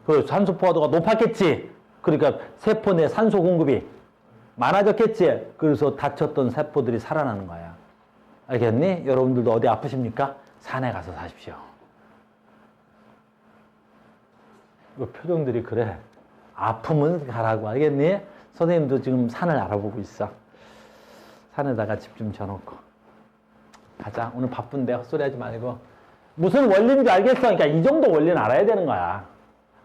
그 산소 포화도가 높았겠지. 그러니까 세포 내 산소 공급이 많아졌겠지. 그래서 다쳤던 세포들이 살아나는 거야. 알겠니? 여러분들도 어디 아프십니까? 산에 가서 사십시오. 그 표정들이 그래. 아프면 가라고. 알겠니? 선생님도 지금 산을 알아보고 있어. 산에다가 집 좀 져놓고. 가자. 오늘 바쁜데 헛소리 하지 말고. 무슨 원리인지 알겠어. 그러니까 이 정도 원리는 알아야 되는 거야.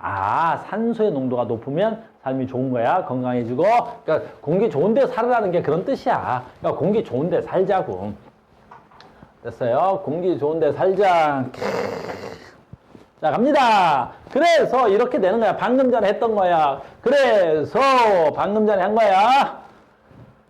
아, 산소의 농도가 높으면 삶이 좋은 거야. 건강해지고. 그러니까 공기 좋은 데 살으라는 게 그런 뜻이야. 그러니까 공기 좋은 데 살자고. 됐어요? 공기 좋은 데 살자. 자, 갑니다. 그래서 이렇게 되는 거야. 방금 전에 했던 거야. 그래서 방금 전에 한 거야.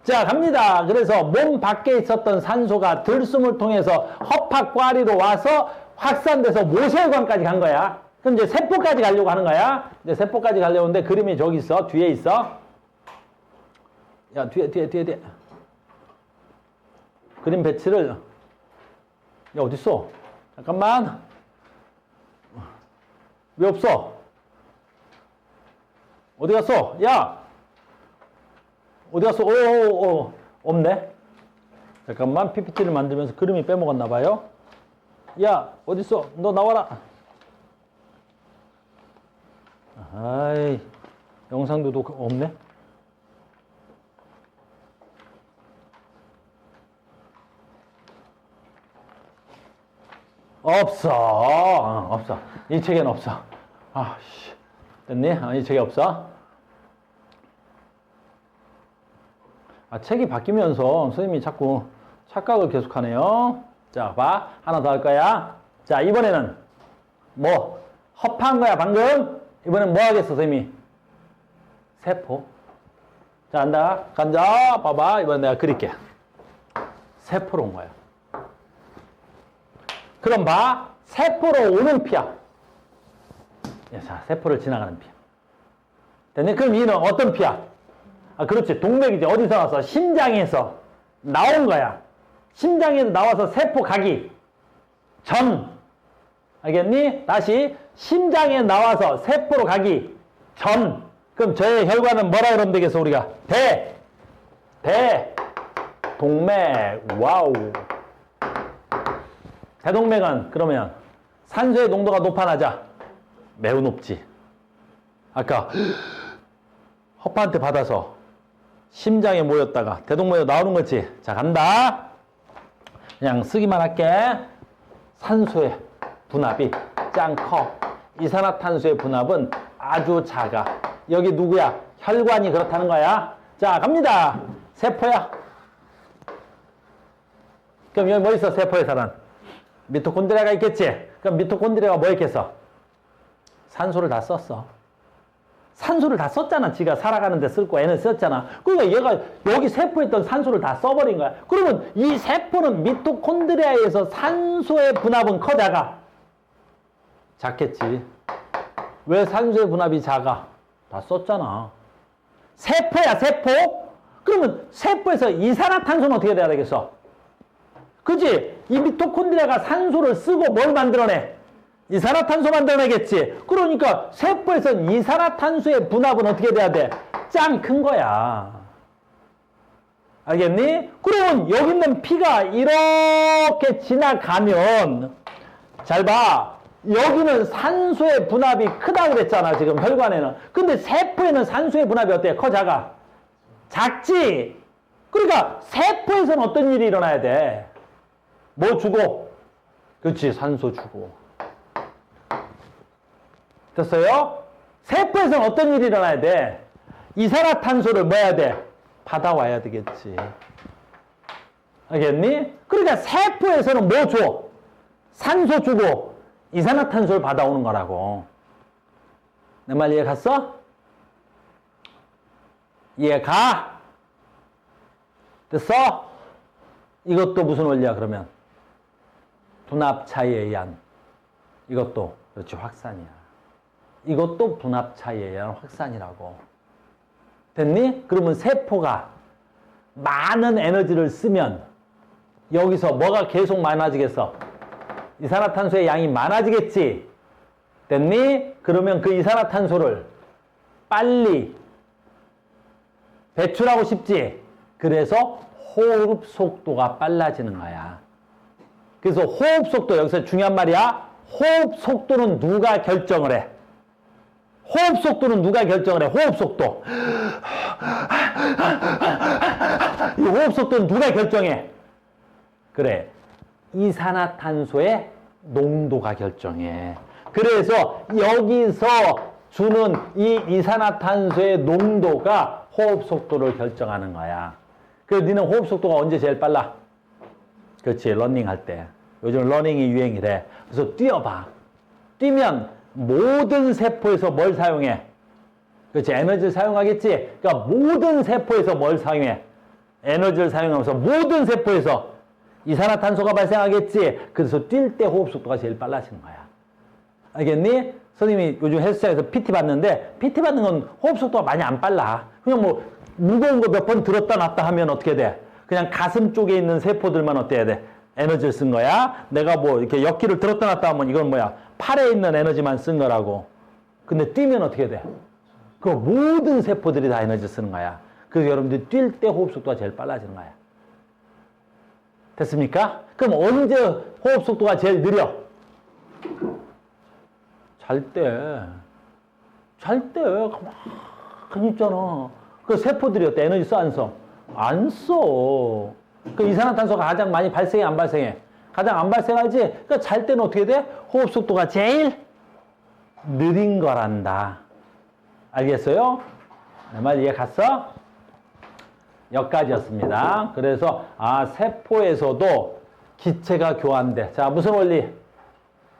자, 갑니다. 그래서 몸 밖에 있었던 산소가 들숨을 통해서 허파과리로 와서 확산돼서 모세혈관까지 간 거야. 그럼 이제 세포까지 가려고 하는 거야. 이제 세포까지 가려고 하는데 그림이 저기 있어. 뒤에 있어. 야, 뒤에. 그림 배치를. 야, 어딨어? 잠깐만. 왜 없어? 어디 갔어? 야! 어디 갔어? 없네. 잠깐만. PPT를 만들면서 그림이 빼먹었나 봐요. 야, 어딨어? 너 나와라. 아이, 영상도 없네. 없어. 이 책에는 없어. 아씨, 됐니? 이 책에 없어. 아, 책이 바뀌면서 선생님이 자꾸 착각을 계속하네요. 자, 봐. 하나 더 할 거야. 자, 이번에는 뭐 허파한 거야, 방금? 이번엔 뭐 하겠어, 선생님이? 세포. 자, 간다. 봐봐. 이번엔 내가 그릴게. 세포로 온 거야. 그럼 봐. 세포로 오는 피야. 자, 세포를 지나가는 피야. 됐니? 그럼 이는 어떤 피야? 아, 그렇지. 동맥이지. 어디서 나왔어? 심장에서 나온 거야. 심장에서 나와서 세포 가기 전. 알겠니? 다시. 심장에 나와서 세포로 가기 전. 그럼 저의 혈관은 뭐라 그러면 되겠어, 우리가? 동맥. 와우. 대동맥은 그러면 산소의 농도가 높아 낮아? 매우 높지. 아까 허파한테 받아서 심장에 모였다가 대동맥으로 나오는 거지. 자, 간다. 그냥 쓰기만 할게. 산소의 분압이 짱 커. 이산화탄소의 분압은 아주 작아. 여기 누구야? 혈관이 그렇다는 거야. 자, 갑니다. 세포야. 그럼 여기 뭐 있어? 세포에서는 미토콘드리아가 있겠지? 그럼 미토콘드리아가 뭐 했겠어? 산소를 다 썼어. 산소를 다 썼잖아. 지가 살아가는데 쓸 거 애는 썼잖아. 그러니까 얘가 여기 세포에 있던 산소를 다 써버린 거야. 그러면 이 세포는 미토콘드리아에서 산소의 분압은 커, 작아? 작겠지. 왜 산소의 분압이 작아? 다 썼잖아. 세포야, 세포? 그러면 세포에서 이산화탄소는 어떻게 돼야 되겠어? 그치? 이 미토콘드리아가 산소를 쓰고 뭘 만들어내? 이산화탄소 만들어내겠지? 그러니까 세포에선 이산화탄소의 분압은 어떻게 돼야 돼? 짱 큰 거야. 알겠니? 그러면 여기 있는 피가 이렇게 지나가면 잘 봐. 여기는 산소의 분압이 크다 그랬잖아, 지금 혈관에는. 근데 세포에는 산소의 분압이 어때? 커, 작아? 작지? 그러니까 세포에서는 어떤 일이 일어나야 돼? 뭐 주고? 그렇지, 산소 주고. 됐어요? 세포에서는 어떤 일이 일어나야 돼? 이산화탄소를 뭐 해야 돼? 받아와야 되겠지. 알겠니? 그러니까 세포에서는 뭐 줘? 산소 주고 이산화탄소를 받아오는 거라고. 내 말 이해 갔어? 이해 가? 됐어? 이것도 무슨 원리야, 그러면? 분압 차이에 의한. 이것도, 그렇지, 확산이야. 이것도 분압 차이에 의한 확산이라고. 됐니? 그러면 세포가 많은 에너지를 쓰면 여기서 뭐가 계속 많아지겠어? 이산화탄소의 양이 많아지겠지? 됐니? 그러면 그 이산화탄소를 빨리 배출하고 싶지? 그래서 호흡 속도가 빨라지는 거야. 그래서 호흡 속도, 여기서 중요한 말이야. 호흡 속도는 누가 결정을 해? 호흡 속도는 누가 결정을 해? 호흡 속도. 이 호흡 속도는 누가 결정해? 그래. 이산화탄소의 농도가 결정해. 그래서 여기서 주는 이 이산화탄소의 농도가 호흡 속도를 결정하는 거야. 그래서 니는 호흡 속도가 언제 제일 빨라? 그렇지, 러닝 할 때. 요즘 러닝이 유행이래. 그래서 뛰어봐. 뛰면 모든 세포에서 뭘 사용해? 그렇지, 에너지를 사용하겠지. 그러니까 모든 세포에서 뭘 사용해? 에너지를 사용하면서 모든 세포에서 이산화탄소가 발생하겠지. 그래서 뛸 때 호흡 속도가 제일 빨라지는 거야. 알겠니? 선생님이 요즘 헬스장에서 PT 받는데 PT 받는 건 호흡 속도가 많이 안 빨라. 그냥 뭐 무거운 거 몇 번 들었다 놨다 하면 어떻게 돼? 그냥 가슴 쪽에 있는 세포들만 어때야 돼? 에너지를 쓴 거야. 내가 뭐 이렇게 역기를 들었다 놨다 하면 이건 뭐야? 팔에 있는 에너지만 쓴 거라고. 근데 뛰면 어떻게 돼? 그 모든 세포들이 다 에너지 쓰는 거야. 그래서 여러분들이 뛸 때 호흡 속도가 제일 빨라지는 거야. 됐습니까? 그럼 언제 호흡 속도가 제일 느려? 잘 때. 잘 때. 가만히 있잖아. 그 세포들이 어때? 에너지 써, 안 써? 안 써. 그 이산화탄소가 가장 많이 발생해, 안 발생해? 가장 안 발생하지? 그러니까 잘 때는 어떻게 돼? 호흡 속도가 제일 느린 거란다. 알겠어요? 내 말 이해 갔어? 여기까지였습니다. 그래서 세포에서도 기체가 교환돼. 자, 무슨 원리?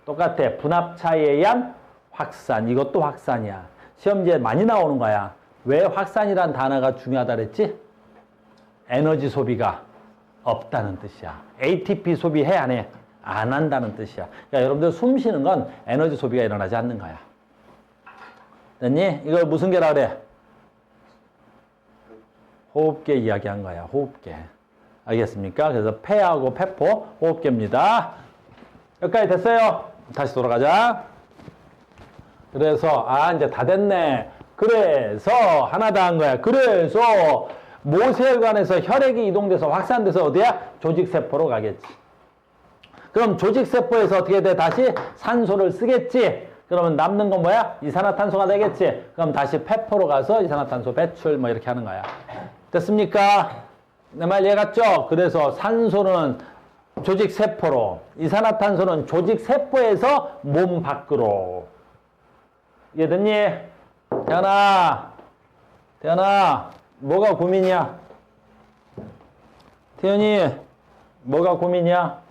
똑같아. 분합차에 의한 확산. 이것도 확산이야. 시험지에 많이 나오는 거야. 왜 확산이란 단어가 중요하다 그랬지? 에너지 소비가 없다는 뜻이야. ATP 소비해 안 해? 안 한다는 뜻이야. 그러니까 여러분들 숨 쉬는 건 에너지 소비가 일어나지 않는 거야. 됐니? 이걸 무슨 개라 그래? 호흡계 이야기한 거야. 호흡계. 알겠습니까? 그래서 폐하고 폐포 호흡계입니다. 여기까지 됐어요? 다시 돌아가자. 그래서 이제 다 됐네. 그래서 하나 더 한 거야. 그래서 모세혈관에서 혈액이 이동돼서 확산돼서 어디야? 조직세포로 가겠지. 그럼 조직세포에서 어떻게 돼? 다시 산소를 쓰겠지. 그러면 남는 건 뭐야? 이산화탄소가 되겠지. 그럼 다시 폐포로 가서 이산화탄소 배출 뭐 이렇게 하는 거야. 됐습니까? 내 말 이해 갔죠? 그래서 산소는 조직세포로, 이산화탄소는 조직세포에서 몸 밖으로. 이해됐니? 태연아, 뭐가 고민이야? 태연이, 뭐가 고민이야?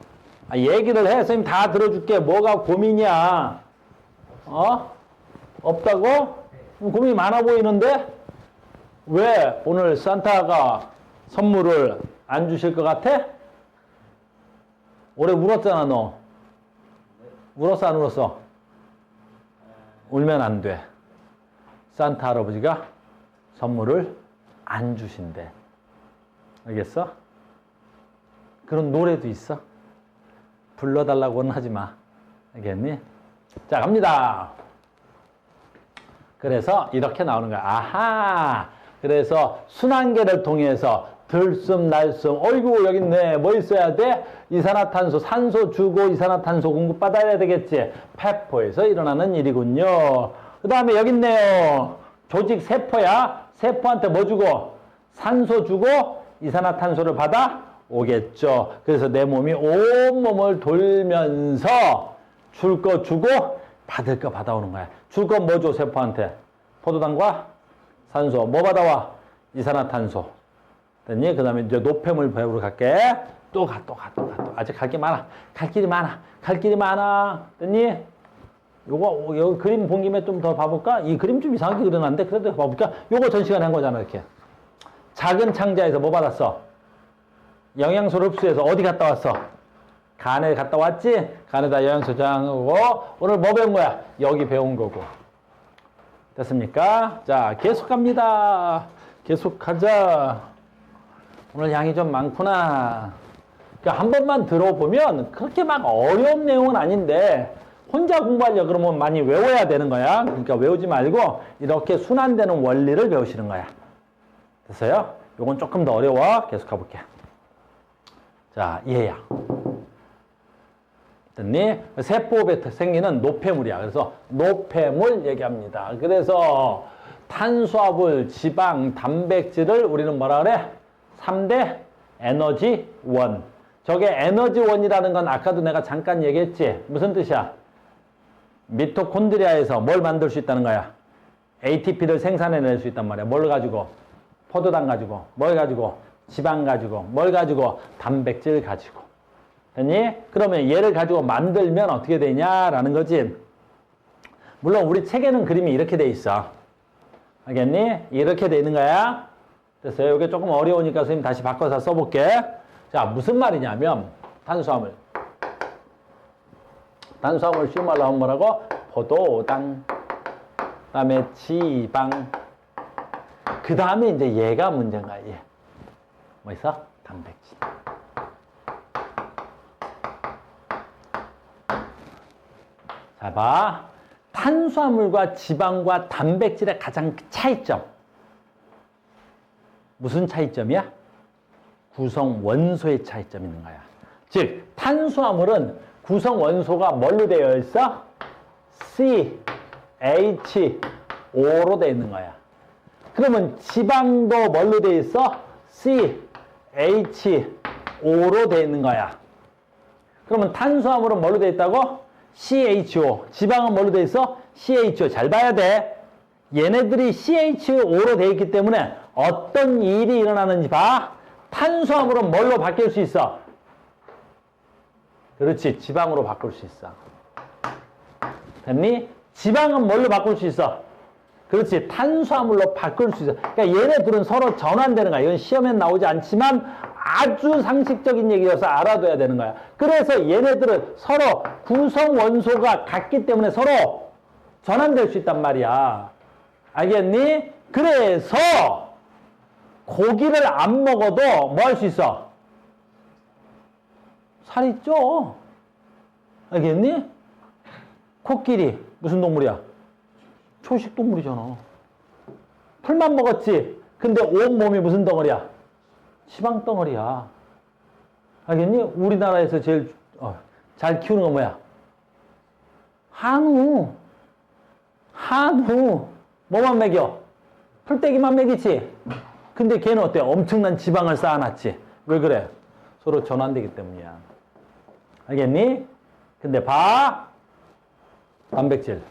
얘기를 해. 선생님 다 들어줄게. 뭐가 고민이야? 없다고? 고민이 많아 보이는데? 왜 오늘 산타가 선물을 안 주실 것 같아? 올해 울었잖아, 너. 울었어, 안 울었어? 울면 안 돼. 산타 할아버지가 선물을 안 주신대. 알겠어? 그런 노래도 있어. 불러달라고는 하지 마. 알겠니? 자, 갑니다. 그래서 이렇게 나오는 거야. 아하! 그래서 순환계를 통해서 들숨, 날숨, 어이구, 여기 있네. 뭐 있어야 돼? 이산화탄소, 산소 주고 이산화탄소 공급받아야 되겠지. 폐포에서 일어나는 일이군요. 그 다음에 여기 있네요. 조직 세포야. 세포한테 뭐 주고? 산소 주고 이산화탄소를 받아 오겠죠. 그래서 내 몸이 온몸을 돌면서 줄 거 주고 받을 거 받아오는 거야. 줄 건 뭐 줘, 세포한테? 포도당과 산소. 뭐 받아와? 이산화탄소. 됐니? 그 다음에 이제 노폐물 배우러 갈게. 또 가. 아직 갈 게 많아. 갈 길이 많아. 됐니? 요거, 여기 그림 본 김에 좀 더 봐볼까? 이 그림 좀 이상하게 그려놨는데, 그래도 봐볼까? 요거 전 시간에 한 거잖아, 이렇게. 작은 창자에서 뭐 받았어? 영양소를 흡수해서 어디 갔다 왔어? 간에 갔다 왔지? 간에다 영양소 저장하고, 오늘 뭐 배운 거야? 여기 배운 거고. 됐습니까? 자, 계속 갑니다. 계속 가자. 오늘 양이 좀 많구나. 그러니까 한 번만 들어보면 그렇게 막 어려운 내용은 아닌데, 혼자 공부하려고 그러면 많이 외워야 되는 거야. 그러니까 외우지 말고 이렇게 순환되는 원리를 배우시는 거야. 됐어요? 요건 조금 더 어려워. 계속 가볼게. 자, 이해야. 됐니? 세포에 생기는 노폐물이야. 그래서 노폐물 얘기합니다. 그래서 탄수화물, 지방, 단백질을 우리는 뭐라 그래? 3대 에너지원. 저게 에너지원이라는 건 아까도 내가 잠깐 얘기했지? 무슨 뜻이야? 미토콘드리아에서 뭘 만들 수 있다는 거야? ATP를 생산해낼 수 있단 말이야. 뭘 가지고? 포도당 가지고, 뭘 가지고? 지방 가지고, 뭘 가지고? 단백질 가지고. 됐니? 그러면 얘를 가지고 만들면 어떻게 되냐라는 거지. 물론 우리 책에는 그림이 이렇게 돼 있어. 알겠니? 이렇게 돼 있는 거야. 됐어요? 이게 조금 어려우니까 선생님 다시 바꿔서 써볼게. 자, 무슨 말이냐면 탄수화물 쉬운 말로 하면 뭐라고? 포도당, 그 다음에 지방, 그 다음에 이제 얘가 문제인 거야. 얘. 뭐 있어? 단백질. 자, 봐. 탄수화물과 지방과 단백질의 가장 차이점. 무슨 차이점이야? 구성 원소의 차이점이 있는 거야. 즉, 탄수화물은 구성 원소가 뭘로 되어 있어? CH5로 되어 있는 거야. 그러면 지방도 뭘로 되어 있어? CH5로 되어 있는 거야. 그러면 탄수화물은 뭘로 되어 있다고? CHO. 지방은 뭘로 되어 있어? CHO. 잘 봐야 돼. 얘네들이 CH5로 되어 있기 때문에 어떤 일이 일어나는지 봐. 탄수화물은 뭘로 바뀔 수 있어? 그렇지. 지방으로 바꿀 수 있어. 됐니? 지방은 뭘로 바꿀 수 있어? 그렇지. 탄수화물로 바꿀 수 있어. 그러니까 얘네들은 서로 전환되는 거야. 이건 시험엔 나오지 않지만 아주 상식적인 얘기여서 알아둬야 되는 거야. 그래서 얘네들은 서로 구성 원소가 같기 때문에 서로 전환될 수 있단 말이야. 알겠니? 그래서 고기를 안 먹어도 뭐 할 수 있어? 살이 쪄. 알겠니? 코끼리 무슨 동물이야? 초식 동물이잖아. 풀만 먹었지. 근데 온 몸이 무슨 덩어리야? 지방 덩어리야. 알겠니? 우리나라에서 제일 잘 키우는 건 뭐야? 한우. 뭐만 먹여? 풀떼기만 먹이지. 근데 걔는 어때? 엄청난 지방을 쌓아놨지. 왜 그래? 서로 전환되기 때문이야. 알겠니? 근데 봐. 단백질.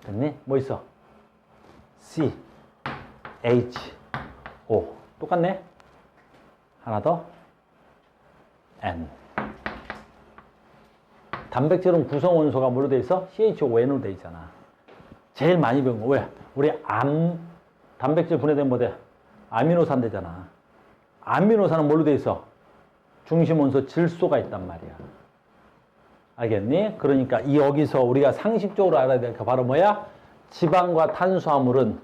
됐니? 뭐 있어? C, H, O. 똑같네? 하나 더. N. 단백질은 구성 원소가 뭐로 돼 있어? CHON으로 돼 있잖아. 제일 많이 배운 거. 왜? 우리 단백질 분해된 뭐 돼? 아미노산 되잖아. 아미노산은 뭘로 돼 있어? 중심 원소 질소가 있단 말이야. 알겠니? 그러니까 여기서 우리가 상식적으로 알아야 될 게 바로 뭐야? 지방과 탄수화물은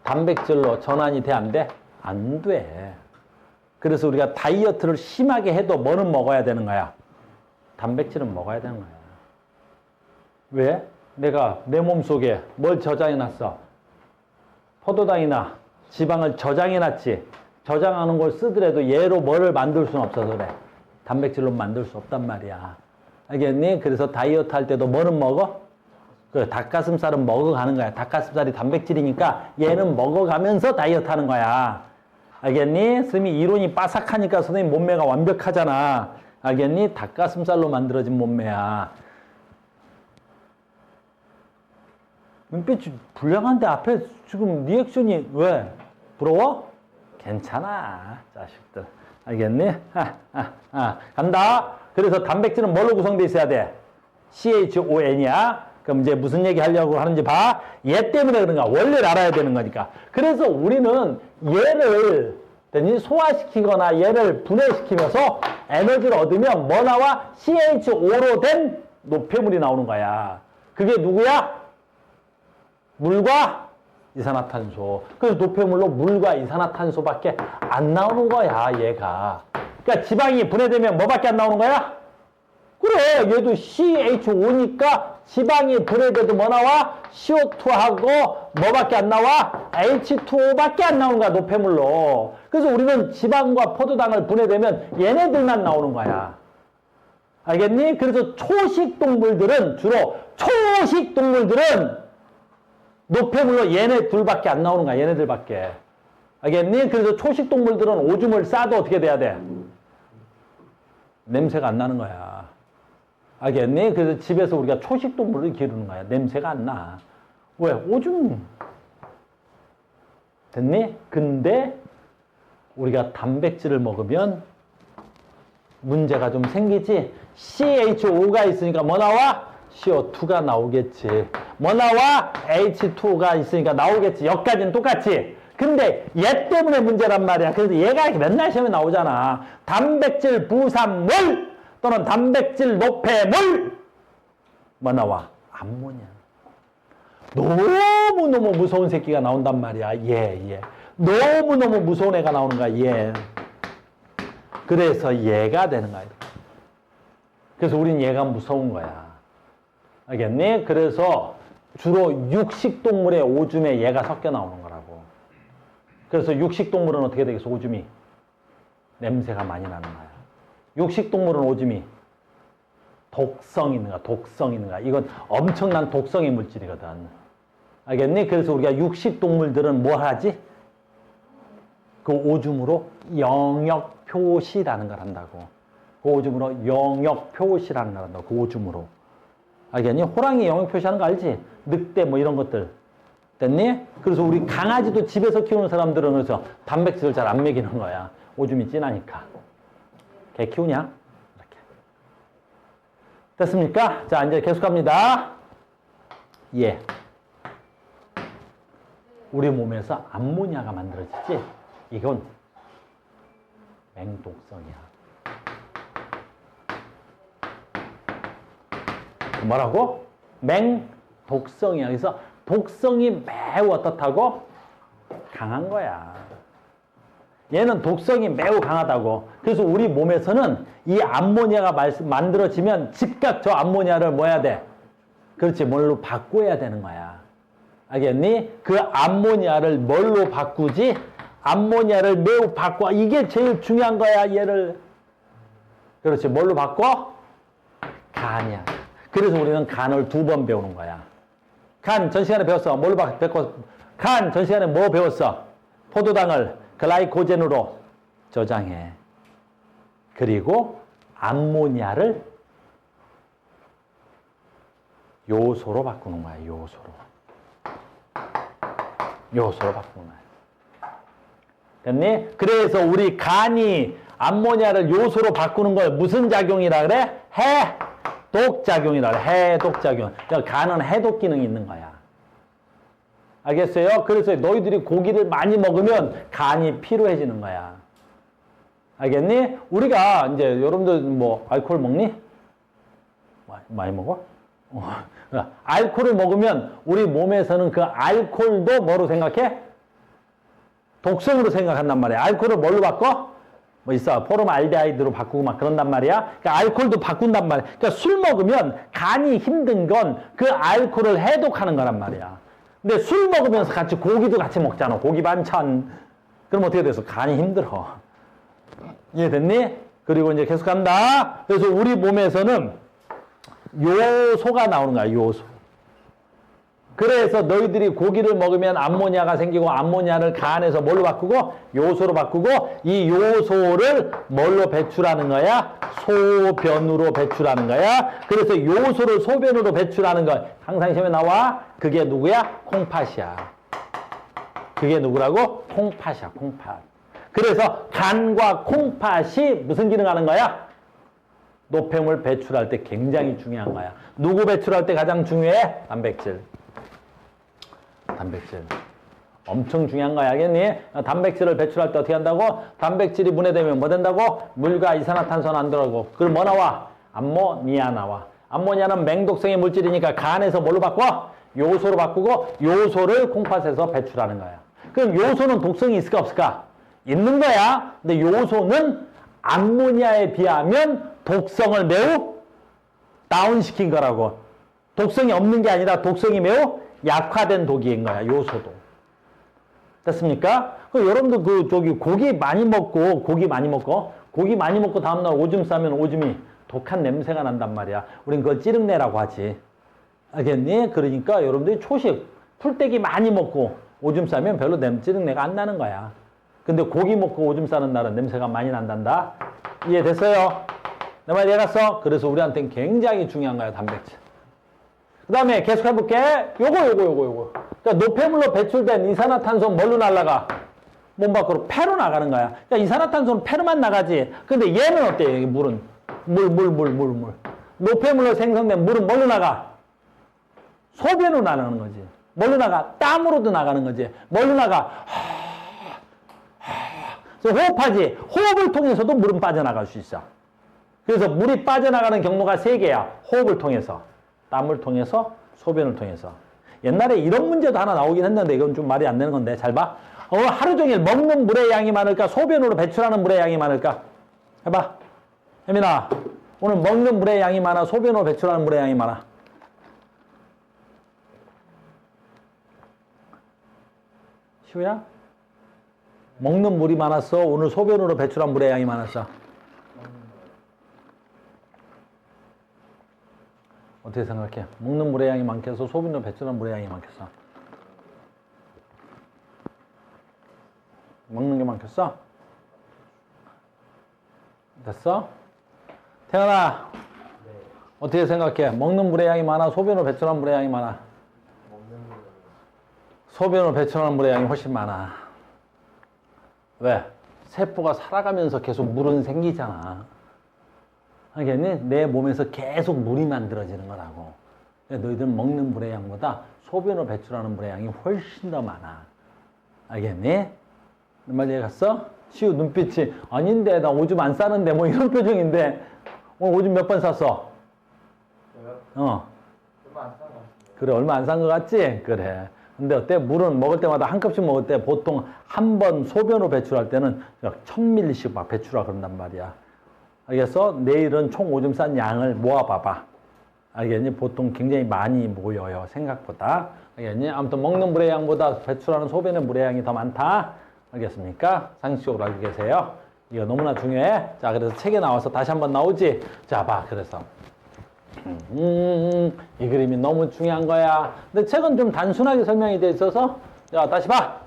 단백질로 전환이 돼, 안 돼? 안 돼. 그래서 우리가 다이어트를 심하게 해도 뭐는 먹어야 되는 거야? 단백질은 먹어야 되는 거야. 왜? 내가 내 몸속에 뭘 저장해놨어? 포도당이나 지방을 저장해놨지. 저장하는 걸 쓰더라도 얘로 뭐를 만들 수는 없어서 그래. 단백질로 만들 수 없단 말이야. 알겠니? 그래서 다이어트 할 때도 뭐는 먹어? 그 닭가슴살은 먹어가는 거야. 닭가슴살이 단백질이니까 얘는 먹어가면서 다이어트 하는 거야. 알겠니? 선생님이 이론이 빠삭하니까 선생님 몸매가 완벽하잖아. 알겠니? 닭가슴살로 만들어진 몸매야. 눈빛이 불량한데 앞에 지금 리액션이 왜? 부러워? 괜찮아. 자식들. 알겠니? 간다. 그래서 단백질은 뭘로 구성되어 있어야 돼? CHON이야. 그럼 이제 무슨 얘기 하려고 하는지 봐. 얘 때문에 그런가. 원리를 알아야 되는 거니까. 그래서 우리는 얘를 소화시키거나 얘를 분해시키면서 에너지를 얻으면 뭐 나와? CH5로 된 노폐물이 나오는 거야. 그게 누구야? 물과 이산화탄소. 그래서 노폐물로 물과 이산화탄소밖에 안 나오는 거야, 얘가. 그러니까 지방이 분해되면 뭐밖에 안 나오는 거야? 그래, 얘도 CH5니까 지방이 분해돼도 뭐 나와? CO2하고 뭐밖에 안 나와? H2O밖에 안 나오는 거야, 노폐물로. 그래서 우리는 지방과 포도당을 분해되면 얘네들만 나오는 거야. 알겠니? 그래서 초식동물들은 주로 초식동물들은 노폐물로 얘네 둘밖에 안 나오는 거야. 얘네들밖에. 알겠니? 그래서 초식동물들은 오줌을 싸도 어떻게 돼야 돼? 냄새가 안 나는 거야. 알겠니? 그래서 집에서 우리가 초식동물을 기르는 거야. 냄새가 안 나. 왜? 오줌. 됐니? 근데 우리가 단백질을 먹으면 문제가 좀 생기지. CHO가 있으니까 뭐 나와? CO2가 나오겠지. 뭐 나와? H2가 있으니까 나오겠지. 여기까지는 똑같지. 근데 얘 때문에 문제란 말이야. 그래서 얘가 맨날 시험에 나오잖아. 단백질 부산물 또는 단백질 노폐물. 뭐 나와? 암모니아. 너무너무 무서운 새끼가 나온단 말이야. 얘. 너무너무 무서운 애가 나오는 거야. 얘. 그래서 얘가 되는 거야. 그래서 우린 얘가 무서운 거야. 알겠니? 그래서 주로 육식동물의 오줌에 얘가 섞여 나오는 거라고. 그래서 육식동물은 어떻게 되겠어? 오줌이 냄새가 많이 나는 거야. 육식동물은 오줌이 독성 있는 거야. 독성 있는 거야. 이건 엄청난 독성의 물질이거든. 알겠니? 그래서 우리가 육식동물들은 뭐 하지? 그 오줌으로 영역 표시라는 걸 한다고. 그 오줌으로 영역 표시라는 걸 한다고. 그 오줌으로. 알겠니? 호랑이 영역 표시하는 거 알지? 늑대 뭐 이런 것들. 됐니? 그래서 우리 강아지도 집에서 키우는 사람들은 그래서 단백질을 잘 안 먹이는 거야. 오줌이 진하니까. 개 키우냐? 이렇게. 됐습니까? 자, 이제 계속 갑니다. 예. 우리 몸에서 암모니아가 만들어지지? 이건 맹독성이야. 뭐라고? 맹독성이야. 그래서 독성이 매우 어떻다고? 강한 거야. 얘는 독성이 매우 강하다고. 그래서 우리 몸에서는 이 암모니아가 만들어지면 즉각 저 암모니아를 뭐 해야 돼? 그렇지, 뭘로 바꿔야 되는 거야. 알겠니? 그 암모니아를 뭘로 바꾸지? 암모니아를 매우 바꿔. 이게 제일 중요한 거야, 얘를. 그렇지, 뭘로 바꿔? 간이야. 그래서 우리는 간을 2번 배우는 거야. 간 전 시간에 배웠어. 뭘로 바꿔? 간 전 시간에 뭐 배웠어? 포도당을 글라이코젠으로 저장해. 그리고 암모니아를 요소로 바꾸는 거야. 요소로 바꾸는 거야. 됐니? 그래서 우리 간이 암모니아를 요소로 바꾸는 걸 무슨 작용이라 그래? 해독작용이라 그래. 해독작용. 그러니까 간은 해독 기능이 있는 거야. 알겠어요? 그래서 너희들이 고기를 많이 먹으면 간이 피로해지는 거야. 알겠니? 우리가 이제 여러분들 뭐 알코올 먹니? 많이 먹어? 알코올을 먹으면 우리 몸에서는 그 알코올도 뭐로 생각해? 독성으로 생각한단 말이야. 알코올을 뭘로 바꿔? 뭐 있어. 포름알데하이드로 바꾸고 막 그런단 말이야. 그러니까 알코올도 바꾼단 말이야. 그러니까 술 먹으면 간이 힘든 건 그 알코올을 해독하는 거란 말이야. 근데 술 먹으면서 같이 고기도 같이 먹잖아. 고기 반찬. 그럼 어떻게 돼서 간이 힘들어. 이해됐니? 그리고 이제 계속 간다. 그래서 우리 몸에서는 요소가 나오는 거야. 요소. 그래서 너희들이 고기를 먹으면 암모니아가 생기고 암모니아를 간에서 뭘로 바꾸고? 요소로 바꾸고 이 요소를 뭘로 배출하는 거야? 소변으로 배출하는 거야. 그래서 요소를 소변으로 배출하는 거 항상 시험에 나와. 그게 누구야? 콩팥이야. 그게 누구라고? 콩팥이야. 콩팥. 그래서 간과 콩팥이 무슨 기능하는 거야? 노폐물 배출할 때 굉장히 중요한 거야. 누구 배출할 때 가장 중요해? 단백질. 엄청 중요한 거야. 알겠니? 단백질을 배출할 때 어떻게 한다고? 단백질이 분해되면 뭐 된다고? 물과 이산화탄소는 안 들어가고. 그럼 뭐 나와? 암모니아 나와. 암모니아는 맹독성의 물질이니까 간에서 뭘로 바꿔? 요소로 바꾸고 요소를 콩팥에서 배출하는 거야. 그럼 요소는 독성이 있을까 없을까? 있는 거야. 근데 요소는 암모니아에 비하면 독성을 매우 다운시킨 거라고. 독성이 없는 게 아니라 독성이 매우 약화된 독인 거야. 요소도. 됐습니까? 여러분들 고기 많이 먹고 다음날 오줌 싸면 오줌이 독한 냄새가 난단 말이야. 우린 그걸 찌릉내라고 하지. 알겠니? 그러니까 여러분들이 초식 풀떼기 많이 먹고 오줌 싸면 별로 찌릉내가 안 나는 거야. 근데 고기 먹고 오줌 싸는 날은 냄새가 많이 난단다. 이해됐어요? 내 말 이해갔어? 그래서 우리한테는 굉장히 중요한 거야, 단백질. 그 다음에 계속 해볼게. 요거. 그러니까 노폐물로 배출된 이산화탄소 뭘로 날아가? 몸 밖으로 폐로 나가는 거야. 그러니까 이산화탄소는 폐로만 나가지. 근데 얘는 어때? 물은? 물. 노폐물로 생성된 물은 뭘로 나가? 소변으로 나가는 거지. 뭘로 나가? 땀으로도 나가는 거지. 뭘로 나가? 그래서 호흡하지. 호흡을 통해서도 물은 빠져나갈 수 있어. 그래서 물이 빠져나가는 경로가 3개야. 호흡을 통해서, 땀을 통해서, 소변을 통해서. 옛날에 이런 문제도 하나 나오긴 했는데 이건 좀 말이 안 되는 건데 잘 봐. 하루 종일 먹는 물의 양이 많을까? 소변으로 배출하는 물의 양이 많을까? 해봐. 혜민아, 오늘 먹는 물의 양이 많아? 소변으로 배출하는 물의 양이 많아? 시우야? 먹는 물이 많았어? 오늘 소변으로 배출한 물의 양이 많았어? 어떻게 생각해? 먹는 물의 양이 많겠어? 소변으로 배출한 물의 양이 많겠어? 먹는 게 많겠어? 됐어? 태연아, 네. 어떻게 생각해? 먹는 물의 양이 많아? 소변으로 배출한 물의 양이 많아? 소변으로 배출하는 물의 양이 훨씬 많아. 왜? 세포가 살아가면서 계속 물은 생기잖아. 알겠니? 내 몸에서 계속 물이 만들어지는 거라고. 너희들은 먹는 물의 양보다 소변으로 배출하는 물의 양이 훨씬 더 많아. 알겠니? 내 말 이해갔어? 시우 눈빛이 아닌데 나 오줌 안 싸는데 뭐 이런 표정인데 오늘 오줌 몇 번 쌌어? 저요? 얼마 안 싼 것 같은데. 그래, 얼마 안 싼 것 같지? 그래. 근데 어때? 물은 먹을 때마다 한 컵씩 먹을 때 보통 한 번 소변으로 배출할 때는 1000ml씩 막 배출하고 그런단 말이야. 알겠어? 내일은 총 오줌 싼 양을 모아봐봐. 알겠니? 보통 굉장히 많이 모여요. 생각보다. 알겠니? 아무튼 먹는 물의 양보다 배출하는 소변의 물의 양이 더 많다. 알겠습니까? 상식적으로 알고 계세요. 이거 너무나 중요해. 자, 그래서 책에 나와서 다시 한번 나오지? 자, 봐. 그래서. 이 그림이 너무 중요한 거야. 근데 책은 좀 단순하게 설명이 돼 있어서. 자, 다시 봐.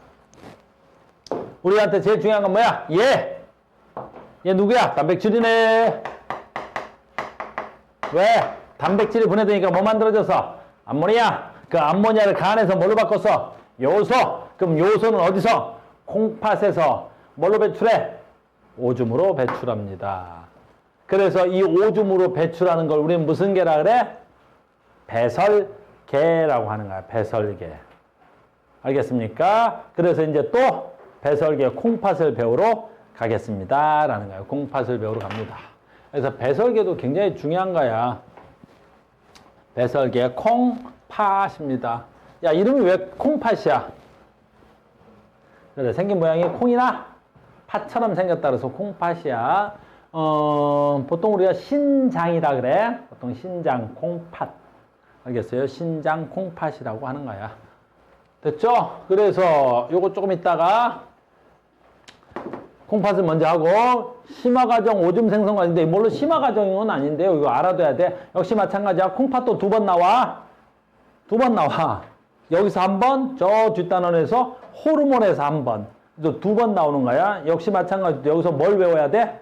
우리한테 제일 중요한 건 뭐야? 얘 누구야? 단백질이네. 왜? 단백질이 분해되니까 뭐 만들어져서? 암모니아. 그 암모니아를 간 안에서 뭘로 바꿨어? 요소. 그럼 요소는 어디서? 콩팥에서 뭘로 배출해? 오줌으로 배출합니다. 그래서 이 오줌으로 배출하는 걸 우리는 무슨 개라 그래? 배설개라고 하는 거야. 배설개. 알겠습니까? 그래서 이제 또 배설개 콩팥을 배우러 가겠습니다. 라는 거예요. 콩팥을 배우러 갑니다. 그래서 배설개도 굉장히 중요한 거야. 배설개 콩팥입니다. 야, 이름이 왜 콩팥이야? 그래, 생긴 모양이 콩이나 팥처럼 생겼다 그래서 콩팥이야. 보통 우리가 신장이라 그래. 보통 신장, 콩팥. 알겠어요? 신장, 콩팥이라고 하는 거야. 됐죠? 그래서 요거 조금 있다가 콩팥을 먼저 하고 심화과정 오줌 생성 과정인데 뭘로 심화과정은 아닌데요. 이거 알아둬야 돼. 역시 마찬가지야. 콩팥도 2번 나와. 2번 나와. 여기서 한 번, 저 뒷단원에서 호르몬에서 한 번. 2번 나오는 거야. 역시 마찬가지로 여기서 뭘 외워야 돼?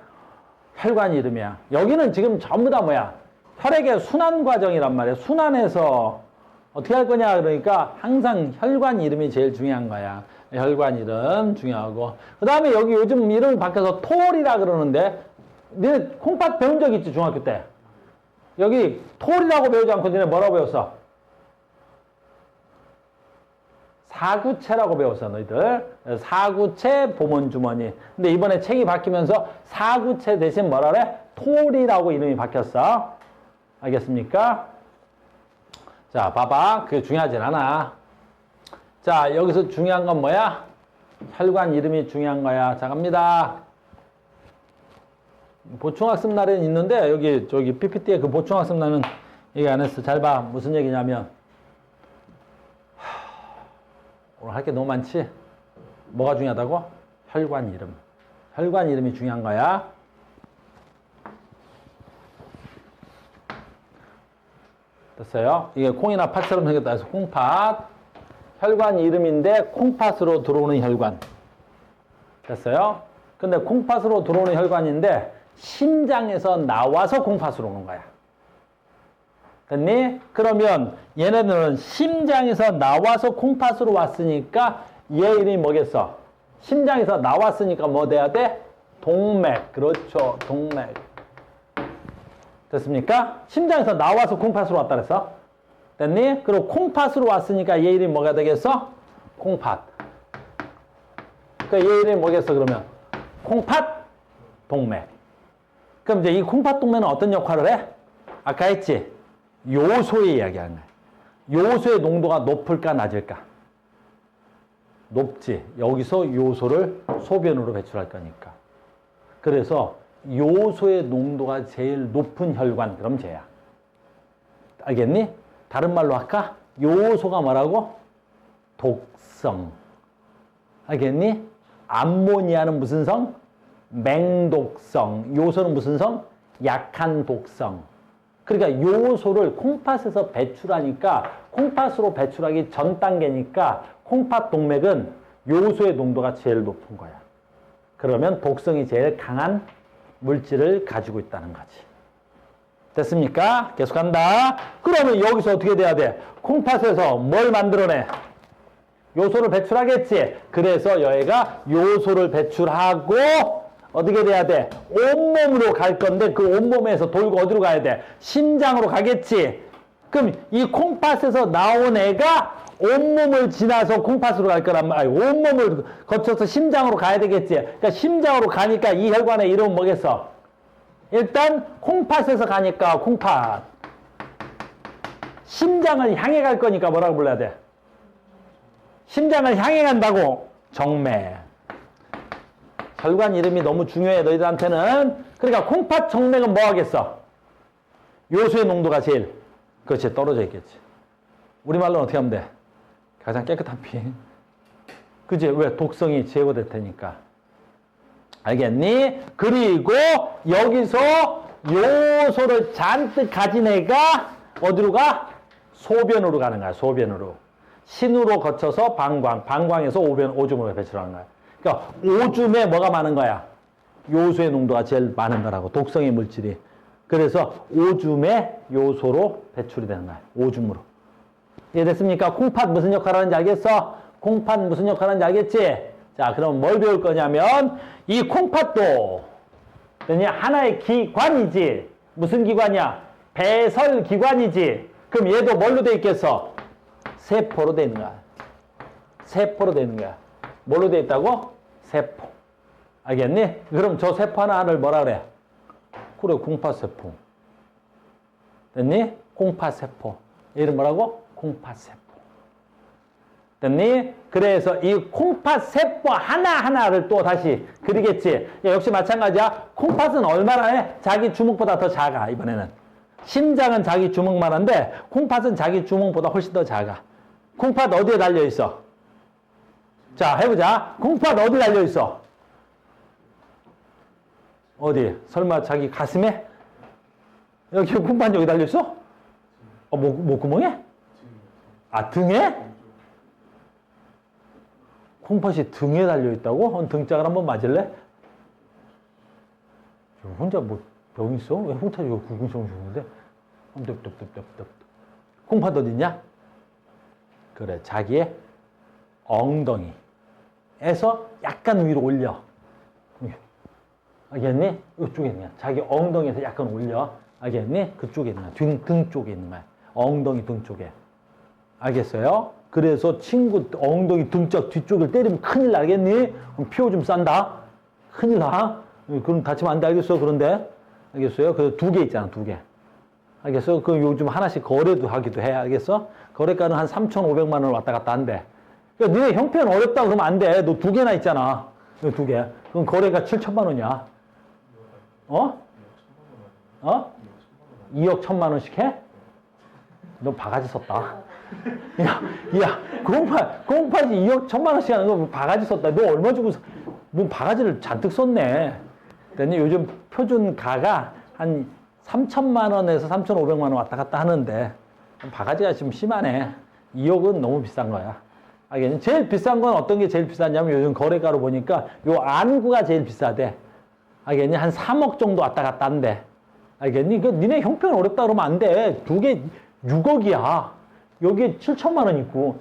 혈관 이름이야. 여기는 지금 전부 다 뭐야? 혈액의 순환 과정이란 말이야. 순환해서 어떻게 할 거냐 그러니까 항상 혈관 이름이 제일 중요한 거야. 혈관 이름 중요하고. 그 다음에 여기 요즘 이름이 바뀌어서 톨이라 그러는데 너네 콩팥 배운 적 있지 중학교 때? 여기 톨이라고 배우지 않고 너네 뭐라고 배웠어? 사구체라고 배웠어 너희들. 사구체 보문주머니. 근데 이번에 책이 바뀌면서 사구체 대신 뭐라 그래? 톨이라고 이름이 바뀌었어. 알겠습니까? 자, 봐봐. 그게 중요하진 않아. 자, 여기서 중요한 건 뭐야? 혈관 이름이 중요한 거야. 자, 갑니다. 보충학습 날에는 있는데, 여기, 저기, PPT에 그 보충학습 날은 얘기 안 했어. 잘 봐. 무슨 얘기냐면, 오늘 할 게 너무 많지? 뭐가 중요하다고? 혈관 이름. 혈관 이름이 중요한 거야. 됐어요? 이게 콩이나 팥처럼 생겼다 해서 콩팥. 혈관 이름인데 콩팥으로 들어오는 혈관. 됐어요? 근데 콩팥으로 들어오는 혈관인데 심장에서 나와서 콩팥으로 오는 거야. 됐니? 그러면 얘네들은 심장에서 나와서 콩팥으로 왔으니까 얘 이름이 뭐겠어? 심장에서 나왔으니까 뭐 돼야 돼? 동맥. 그렇죠. 동맥. 됐습니까? 심장에서 나와서 콩팥으로 왔다 그랬어. 됐니? 그리고 콩팥으로 왔으니까 얘 이름이 뭐가 되겠어? 콩팥. 그러니까 얘 이름이 뭐겠어 그러면? 콩팥 동맥. 그럼 이제 이 콩팥 동맥은 어떤 역할을 해? 아까 했지? 요소의 이야기하는 거야. 요소의 농도가 높을까 낮을까? 높지. 여기서 요소를 소변으로 배출할 거니까. 그래서 요소의 농도가 제일 높은 혈관, 그럼 쟤야. 알겠니? 다른 말로 할까? 요소가 뭐라고? 독성. 알겠니? 암모니아는 무슨 성? 맹독성. 요소는 무슨 성? 약한 독성. 그러니까 요소를 콩팥에서 배출하니까 콩팥으로 배출하기 전 단계니까 콩팥 동맥은 요소의 농도가 제일 높은 거야. 그러면 독성이 제일 강한 물질을 가지고 있다는 거지. 됐습니까? 계속한다. 그러면 여기서 어떻게 돼야 돼? 콩팥에서 뭘 만들어내? 요소를 배출하겠지. 그래서 여기가 요소를 배출하고 어떻게 돼야 돼? 온몸으로 갈 건데 그 온몸에서 돌고 어디로 가야 돼? 심장으로 가겠지. 그럼 이 콩팥에서 나온 애가 온몸을 지나서 콩팥으로 갈 거란 말이야. 온몸을 거쳐서 심장으로 가야 되겠지. 그러니까 심장으로 가니까 이 혈관의 이름은 뭐겠어? 일단 콩팥에서 가니까 콩팥. 심장을 향해 갈 거니까 뭐라고 불러야 돼? 심장을 향해 간다고 정맥. 혈관 이름이 너무 중요해 너희들한테는. 그러니까 콩팥 정맥은 뭐 하겠어? 요소의 농도가 제일 그렇지 떨어져 있겠지. 우리말로는 어떻게 하면 돼? 가장 깨끗한 피. 그치? 왜? 독성이 제거될 테니까. 알겠니? 그리고 여기서 요소를 잔뜩 가진 애가 어디로 가? 소변으로 가는 거야. 소변으로. 신으로 거쳐서 방광. 방광에서 오줌으로 배출하는 거야. 그러니까 오줌에 뭐가 많은 거야? 요소의 농도가 제일 많은 거라고. 독성의 물질이. 그래서 오줌에 요소로 배출이 되는 거야. 오줌으로. 이해됐습니까? 콩팥 무슨 역할을 하는지 알겠어? 콩팥 무슨 역할을 하는지 알겠지? 자, 그럼 뭘 배울 거냐면 이 콩팥도 하나의 기관이지. 무슨 기관이야? 배설기관이지. 그럼 얘도 뭘로 돼 있겠어? 세포로 돼 있는 거야. 세포로 돼 있는 거야. 뭘로 돼 있다고? 세포. 알겠니? 그럼 저 세포 하나를 뭐라 그래? 그래, 콩팥세포. 됐니? 콩팥세포. 이름 뭐라고? 콩팥세포. 됐니? 그래서 이 콩팥세포 하나하나를 또 다시 그리겠지. 역시 마찬가지야. 콩팥은 얼마나 해? 자기 주먹보다 더 작아, 이번에는. 심장은 자기 주먹만 한데 콩팥은 자기 주먹보다 훨씬 더 작아. 콩팥 어디에 달려있어? 자, 해보자. 콩팥 어디 달려있어? 어디? 설마 자기 가슴에? 여기 콩팥 여기 달려있어? 목구멍에? 아, 등에? 콩팥이 등에 달려있다고? 등짝을 한번 맞을래? 혼자 뭐 병 있어? 왜 혼자 이거 구근성 주는데? 콩팥 어딨냐? 그래, 자기의 엉덩이에서 약간 위로 올려. 알겠니? 이쪽에 있는 거야. 자기 엉덩이에서 약간 올려. 알겠니? 그쪽에 있는 거야. 등 쪽에 있는 거야. 엉덩이 등 쪽에. 알겠어요? 그래서 친구 엉덩이 등짝 뒤쪽을 때리면 큰일 나겠니? 그럼 피 오줌 싼다? 큰일 나? 그럼 다치면 안 돼. 알겠어? 그런데? 알겠어요? 그 2개 있잖아, 2개. 알겠어? 그럼 요즘 하나씩 거래도 하기도 해. 알겠어? 거래가는 한 3,500만 원을 왔다 갔다 한대. 그러니까 너네 형편 어렵다 그러면 안 돼. 너 2개나 있잖아. 2개. 그럼 거래가 7천만 원이야. 어? 2억 1천만 원씩 해? 너 바가지 썼다. 야, 콩팥이 2억 1천만 원씩 하는 거 바가지 썼다. 너 얼마 주고, 뭐 바가지를 잔뜩 썼네. 그랬더니 요즘 표준 가가 한 3천만 원에서 3,500만 원 왔다 갔다 하는데, 바가지가 좀 심하네. 2억은 너무 비싼 거야. 알겠니? 제일 비싼 건 어떤 게 제일 비싸냐면 요즘 거래가로 보니까 요 안구가 제일 비싸대. 알겠니? 한 3억 정도 왔다 갔다 한대. 알겠니? 그 니네 형편 어렵다 그러면 안 돼. 두 개 6억이야. 여기에 7천만 원 있고.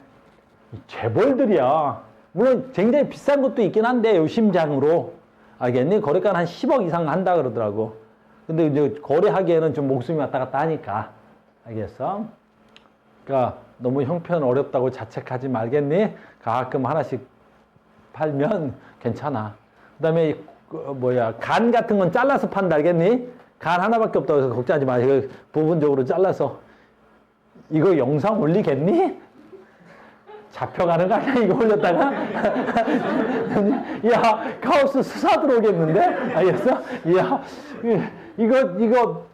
재벌들이야. 물론 굉장히 비싼 것도 있긴 한데, 요 심장으로. 알겠니? 거래가는 한 10억 이상 한다 그러더라고. 근데 이제 거래하기에는 좀 목숨이 왔다 갔다 하니까. 알겠어? 그러니까 너무 형편 어렵다고 자책하지 말겠니? 가끔 하나씩 팔면 괜찮아. 그 다음에 간 같은 건 잘라서 판다 알겠니? 간 하나밖에 없다고 해서 걱정하지 마. 이거 부분적으로 잘라서. 이거 영상 올리겠니? 잡혀가는 거 아니야? 이거 올렸다가? 야, 카오스 수사 들어오겠는데? 알겠어? 야, 이거,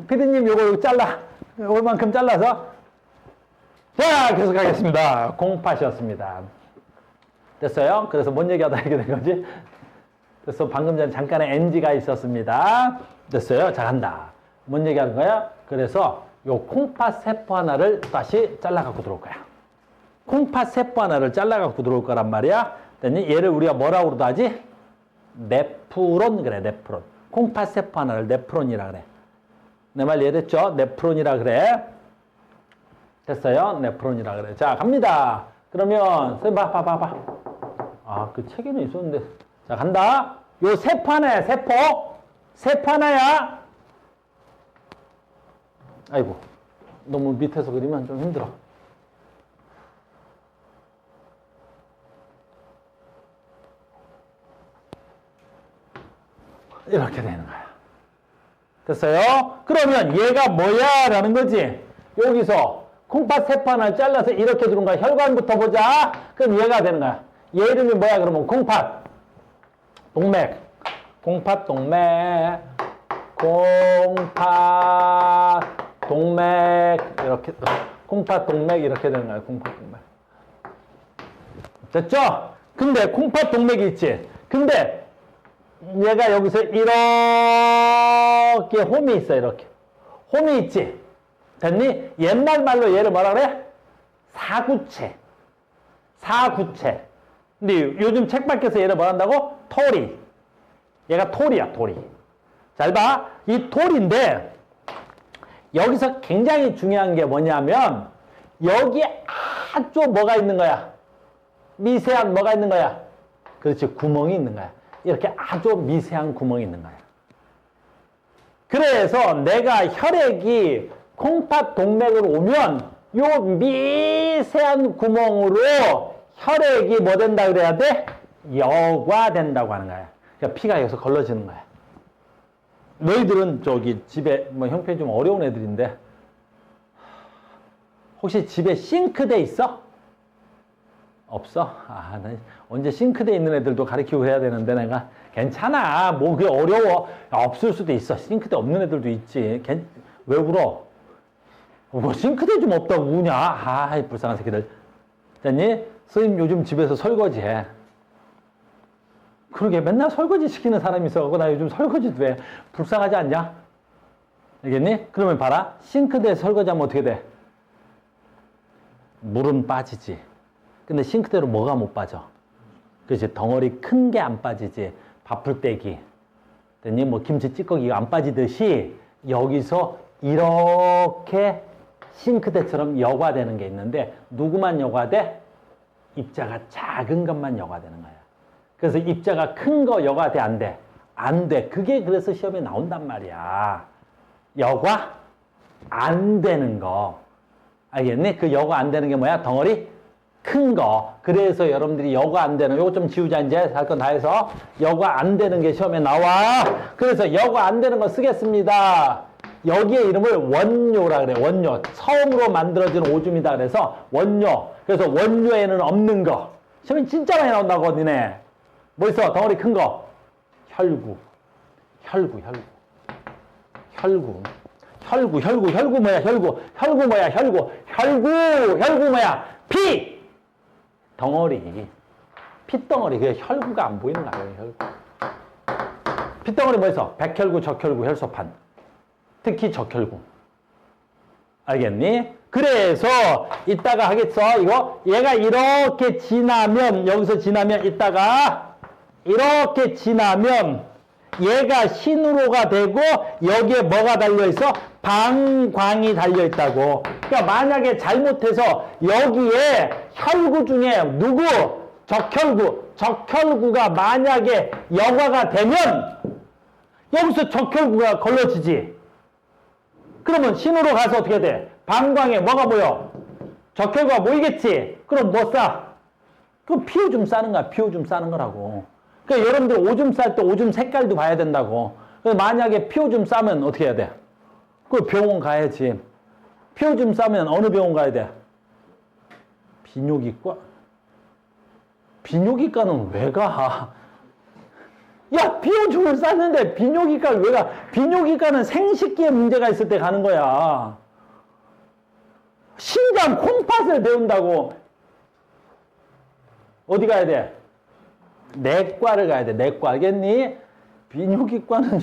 피디님 요거 잘라. 요만큼 잘라서. 자, 계속 하겠습니다. 공팟이었습니다. 됐어요? 그래서 뭔 얘기하다 이렇게 된 거지? 그래서 방금 전에 잠깐의 NG가 있었습니다. 됐어요? 자, 간다. 뭔 얘기하는 거야? 그래서 요 콩팥 세포 하나를 다시 잘라갖고 들어올 거야. 콩팥 세포 하나를 잘라갖고 들어올 거란 말이야. 됐니? 얘를 우리가 뭐라고 하지? 네프론 그래, 네프론. 콩팥 세포 하나를 네프론이라 그래. 내 말 이해됐죠? 네프론이라 그래. 됐어요? 네프론이라 그래. 자, 갑니다. 그러면, 봐봐. 아, 그 책에는 있었는데. 자, 간다. 요 세포 하나야, 세포. 세포 하나야. 아이고. 너무 밑에서 그리면 좀 힘들어. 이렇게 되는 거야. 됐어요? 그러면 얘가 뭐야? 라는 거지. 여기서 콩팥 세포 하나를 잘라서 이렇게 들은 거야. 혈관부터 보자. 그럼 얘가 되는 거야. 얘 이름이 뭐야? 그러면 콩팥. 동맥. 콩팥 동맥. 콩팥 동맥. 이렇게. 콩팥 동맥 이렇게 되는 거야. 콩팥 동맥. 됐죠? 근데 콩팥 동맥이 있지. 근데 얘가 여기서 이렇게 홈이 있어. 이렇게. 홈이 있지. 됐니? 옛날 말로 얘를 뭐라 그래? 사구체. 사구체. 근데 요즘 책 밖에서 얘를 뭐 한다고? 토리. 얘가 토리야, 토리. 잘 봐. 이 토리인데, 여기서 굉장히 중요한 게 뭐냐면, 여기에 아주 뭐가 있는 거야? 미세한 뭐가 있는 거야? 그렇지, 구멍이 있는 거야. 이렇게 아주 미세한 구멍이 있는 거야. 그래서 내가 혈액이 콩팥 동맥으로 오면 요 미세한 구멍으로 혈액이 뭐 된다 그래야 돼? 여과된다고 하는 거야. 그러니까 피가 여기서 걸러지는 거야. 너희들은 저기 집에 뭐 형편이 좀 어려운 애들인데 혹시 집에 싱크대 있어? 없어? 아, 나 언제 싱크대 있는 애들도 가르치고 해야 되는데 내가 괜찮아. 뭐 그게 어려워. 없을 수도 있어. 싱크대 없는 애들도 있지. 왜 울어? 뭐 싱크대 좀 없다고 우냐? 아이 불쌍한 새끼들. 됐니? 선생님 요즘 집에서 설거지해. 그러게 맨날 설거지 시키는 사람이 있어갖고 나 요즘 설거지도 해. 불쌍하지 않냐? 알겠니? 그러면 봐라. 싱크대에 설거지하면 어떻게 돼? 물은 빠지지. 근데 싱크대로 뭐가 못 빠져? 그렇지. 덩어리 큰 게 안 빠지지. 밥풀떼기. 됐니? 뭐 김치 찌꺼기가 안 빠지듯이 여기서 이렇게 싱크대처럼 여과되는 게 있는데 누구만 여과돼? 입자가 작은 것만 여과되는 거야. 그래서 입자가 큰 거 여과돼 안 돼? 안 돼. 그게 그래서 시험에 나온단 말이야. 여과 안 되는 거. 알겠니? 그 여과 안 되는 게 뭐야? 덩어리 큰 거. 그래서 여러분들이 여과 안 되는, 요거 좀 지우자 이제. 할 건 다 해서. 여과 안 되는 게 시험에 나와. 그래서 여과 안 되는 거 쓰겠습니다. 여기에 이름을 원료라 그래. 원료. 처음으로 만들어진 오줌이다 그래서 원료. 그래서 원료에는 없는 거. 시험에 진짜 많이 나온다고 니네. 뭐 있어? 덩어리 큰 거. 혈구. 혈구 뭐야? 혈구 뭐야? 피! 덩어리. 핏덩어리. 그게 혈구가 안 보이는 거야, 혈구. 핏덩어리 뭐 있어? 백혈구, 적혈구, 혈소판. 특히 적혈구. 알겠니? 그래서 이따가 하겠어. 이거 얘가 이렇게 지나면 여기서 지나면 이따가 이렇게 지나면 얘가 신으로가 되고 여기에 뭐가 달려있어? 방광이 달려있다고. 그러니까 만약에 잘못해서 여기에 혈구 중에 누구? 적혈구가 만약에 여과가 되면 여기서 적혈구가 걸러지지. 그러면 신으로 가서 어떻게 돼? 방광에 뭐가 모여? 적혈구가 모이겠지. 그럼 뭐 싸? 그럼 피오줌 싸는 거야. 피오줌 싸는 거라고. 그러니까 여러분들 오줌 쌀 때 오줌 색깔도 봐야 된다고. 그래서 만약에 피오줌 싸면 어떻게 해야 돼? 그 병원 가야지. 피오줌 싸면 어느 병원 가야 돼? 비뇨기과? 비뇨기과는 왜 가? 야, 피오줌을 쌌는데 비뇨기과를 왜 가? 비뇨기과는 생식기에 문제가 있을 때 가는 거야. 신장 콩팥을 배운다고. 어디 가야 돼? 내과를 가야 돼. 내과. 알겠니? 비뇨기과는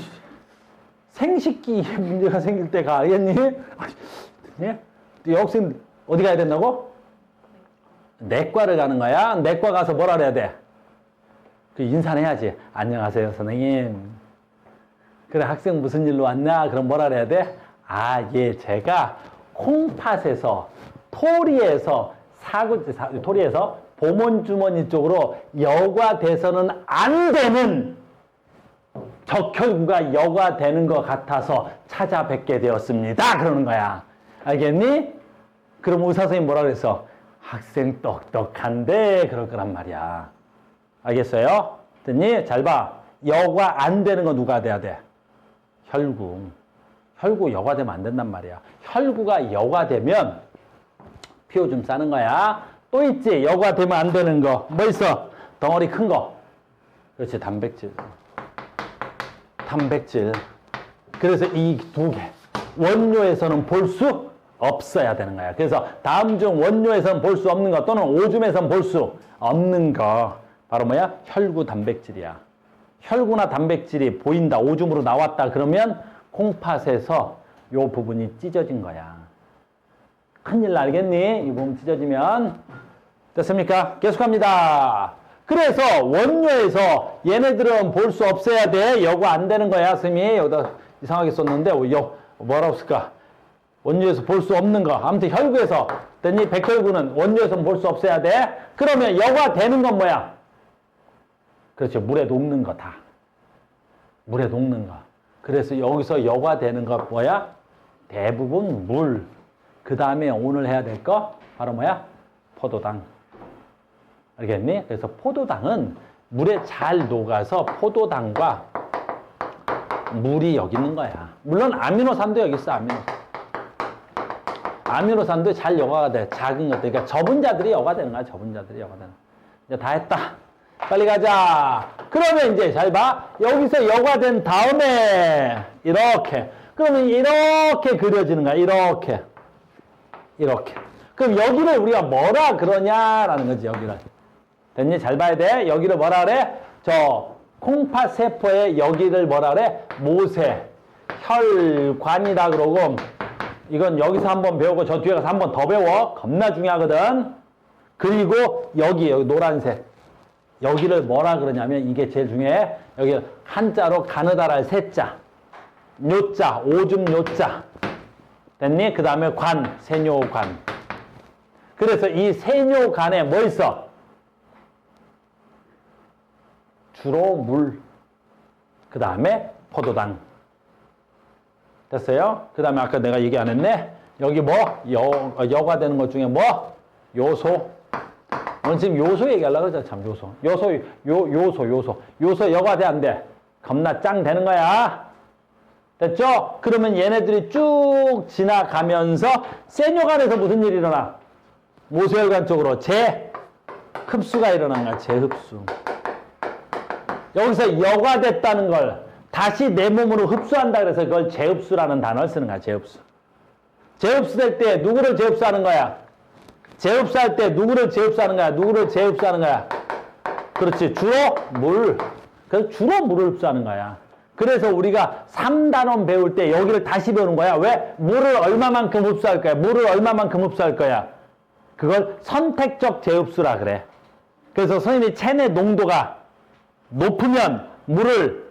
생식기에 문제가 생길 때 가. 알겠니? 예? 여학생 어디 가야 된다고? 내과를 가는 거야. 내과 가서 뭐라 그래야 돼? 그 인사는 해야지. 안녕하세요, 선생님. 그래, 학생 무슨 일로 왔냐? 그럼 뭐라 그래야 돼? 아, 예, 제가 콩팥에서, 토리에서, 토리에서 보몬주머니 쪽으로 여과돼서는 안 되는 적혈구가 여과되는 것 같아서 찾아뵙게 되었습니다. 그러는 거야. 알겠니? 그럼 의사 선생님 뭐라 그랬어? 학생 똑똑한데 그럴 거란 말이야. 알겠어요? 됐니? 잘 봐. 여과 안 되는 거 누가 돼야 돼? 혈구. 혈구 여과되면 안 된단 말이야. 혈구가 여과되면 피오줌 싸는 거야. 또 있지? 여과되면 안 되는 거. 뭐 있어? 덩어리 큰 거. 그렇지, 단백질. 단백질. 그래서 이 두 개. 원료에서는 볼 수 없어야 되는 거야. 그래서 다음 중 원료에서는 볼 수 없는 거 또는 오줌에서는 볼 수 없는 거. 바로 뭐야? 혈구 단백질이야. 혈구나 단백질이 보인다. 오줌으로 나왔다. 그러면 콩팥에서 요 부분이 찢어진 거야. 큰일 날겠니? 이 부분 찢어지면. 됐습니까? 계속합니다. 그래서 원료에서 얘네들은 볼 수 없어야 돼. 여과 안 되는 거야. 선생님이 여기다 이상하게 썼는데 뭐라고 쓸까? 원료에서 볼 수 없는 거. 아무튼 혈구에서 됐니? 백혈구는 원료에서는 볼 수 없어야 돼. 그러면 여과 되는 건 뭐야? 그렇죠. 물에 녹는 거 다. 물에 녹는 거. 그래서 여기서 여과되는 거 뭐야? 대부분 물. 그 다음에 오늘 해야 될 거 바로 뭐야? 포도당. 알겠니? 그래서 포도당은 물에 잘 녹아서 포도당과 물이 여기 있는 거야. 물론 아미노산도 여기 있어. 아미노산도 잘 여과가 돼. 작은 것들. 그러니까 저분자들이 여과되는 거야. 저분자들이 여과되는 거야. 이제 다 했다. 빨리 가자. 그러면 이제 잘 봐. 여기서 여과된 다음에 이렇게. 그러면 이렇게 그려지는 거야. 이렇게. 이렇게. 그럼 여기를 우리가 뭐라 그러냐라는 거지. 여기를. 됐니? 잘 봐야 돼. 여기를 뭐라 그래? 저 콩팥 세포의 여기를 뭐라 그래? 모세. 혈관이다 그러고 이건 여기서 한번 배우고 저 뒤에 가서 한번 더 배워. 겁나 중요하거든. 그리고 여기 노란색. 여기를 뭐라 그러냐면 이게 제일 중요해. 여기 한자로 가느다랄 세자. 요자. 오줌 요자. 됐니? 그 다음에 관. 세뇨관. 그래서 이 세뇨관에 뭐 있어? 주로 물. 그 다음에 포도당. 됐어요? 그 다음에 아까 내가 얘기 안 했네? 여기 뭐? 여과되는 것 중에 뭐? 요소. 오늘 지금 요소 얘기하려고 그러잖아. 참, 요소. 요소 여과돼, 안 돼? 겁나 짱 되는 거야. 됐죠? 그러면 얘네들이 쭉 지나가면서 세뇨관에서 무슨 일이 일어나? 모세혈관 쪽으로 재흡수가 일어난 거야. 재흡수. 여기서 여과됐다는 걸 다시 내 몸으로 흡수한다 그래서 그걸 재흡수라는 단어를 쓰는 거야. 재흡수. 재흡수될 때 누구를 재흡수하는 거야? 재흡수할 때 누구를 재흡수하는 거야? 누구를 재흡수하는 거야? 그렇지. 주로 물. 그래서 주로 물을 흡수하는 거야. 그래서 우리가 3단원 배울 때 여기를 다시 배우는 거야. 왜? 물을 얼마만큼 흡수할 거야? 물을 얼마만큼 흡수할 거야? 그걸 선택적 재흡수라 그래. 그래서 선생님이 체내 농도가 높으면 물을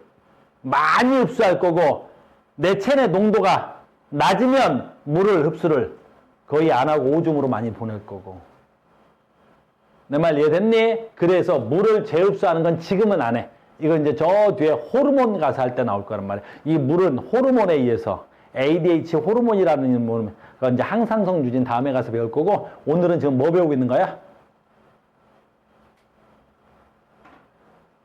많이 흡수할 거고 내 체내 농도가 낮으면 물을 흡수를 거의 안 하고 오줌으로 많이 보낼 거고. 내 말 이해됐니? 그래서 물을 재흡수하는 건 지금은 안 해. 이건 이제 저 뒤에 호르몬 가서 할 때 나올 거란 말이야. 이 물은 호르몬에 의해서 ADH 호르몬이라는 뭐 그건 이제 항상성 유진 다음에 가서 배울 거고 오늘은 지금 뭐 배우고 있는 거야?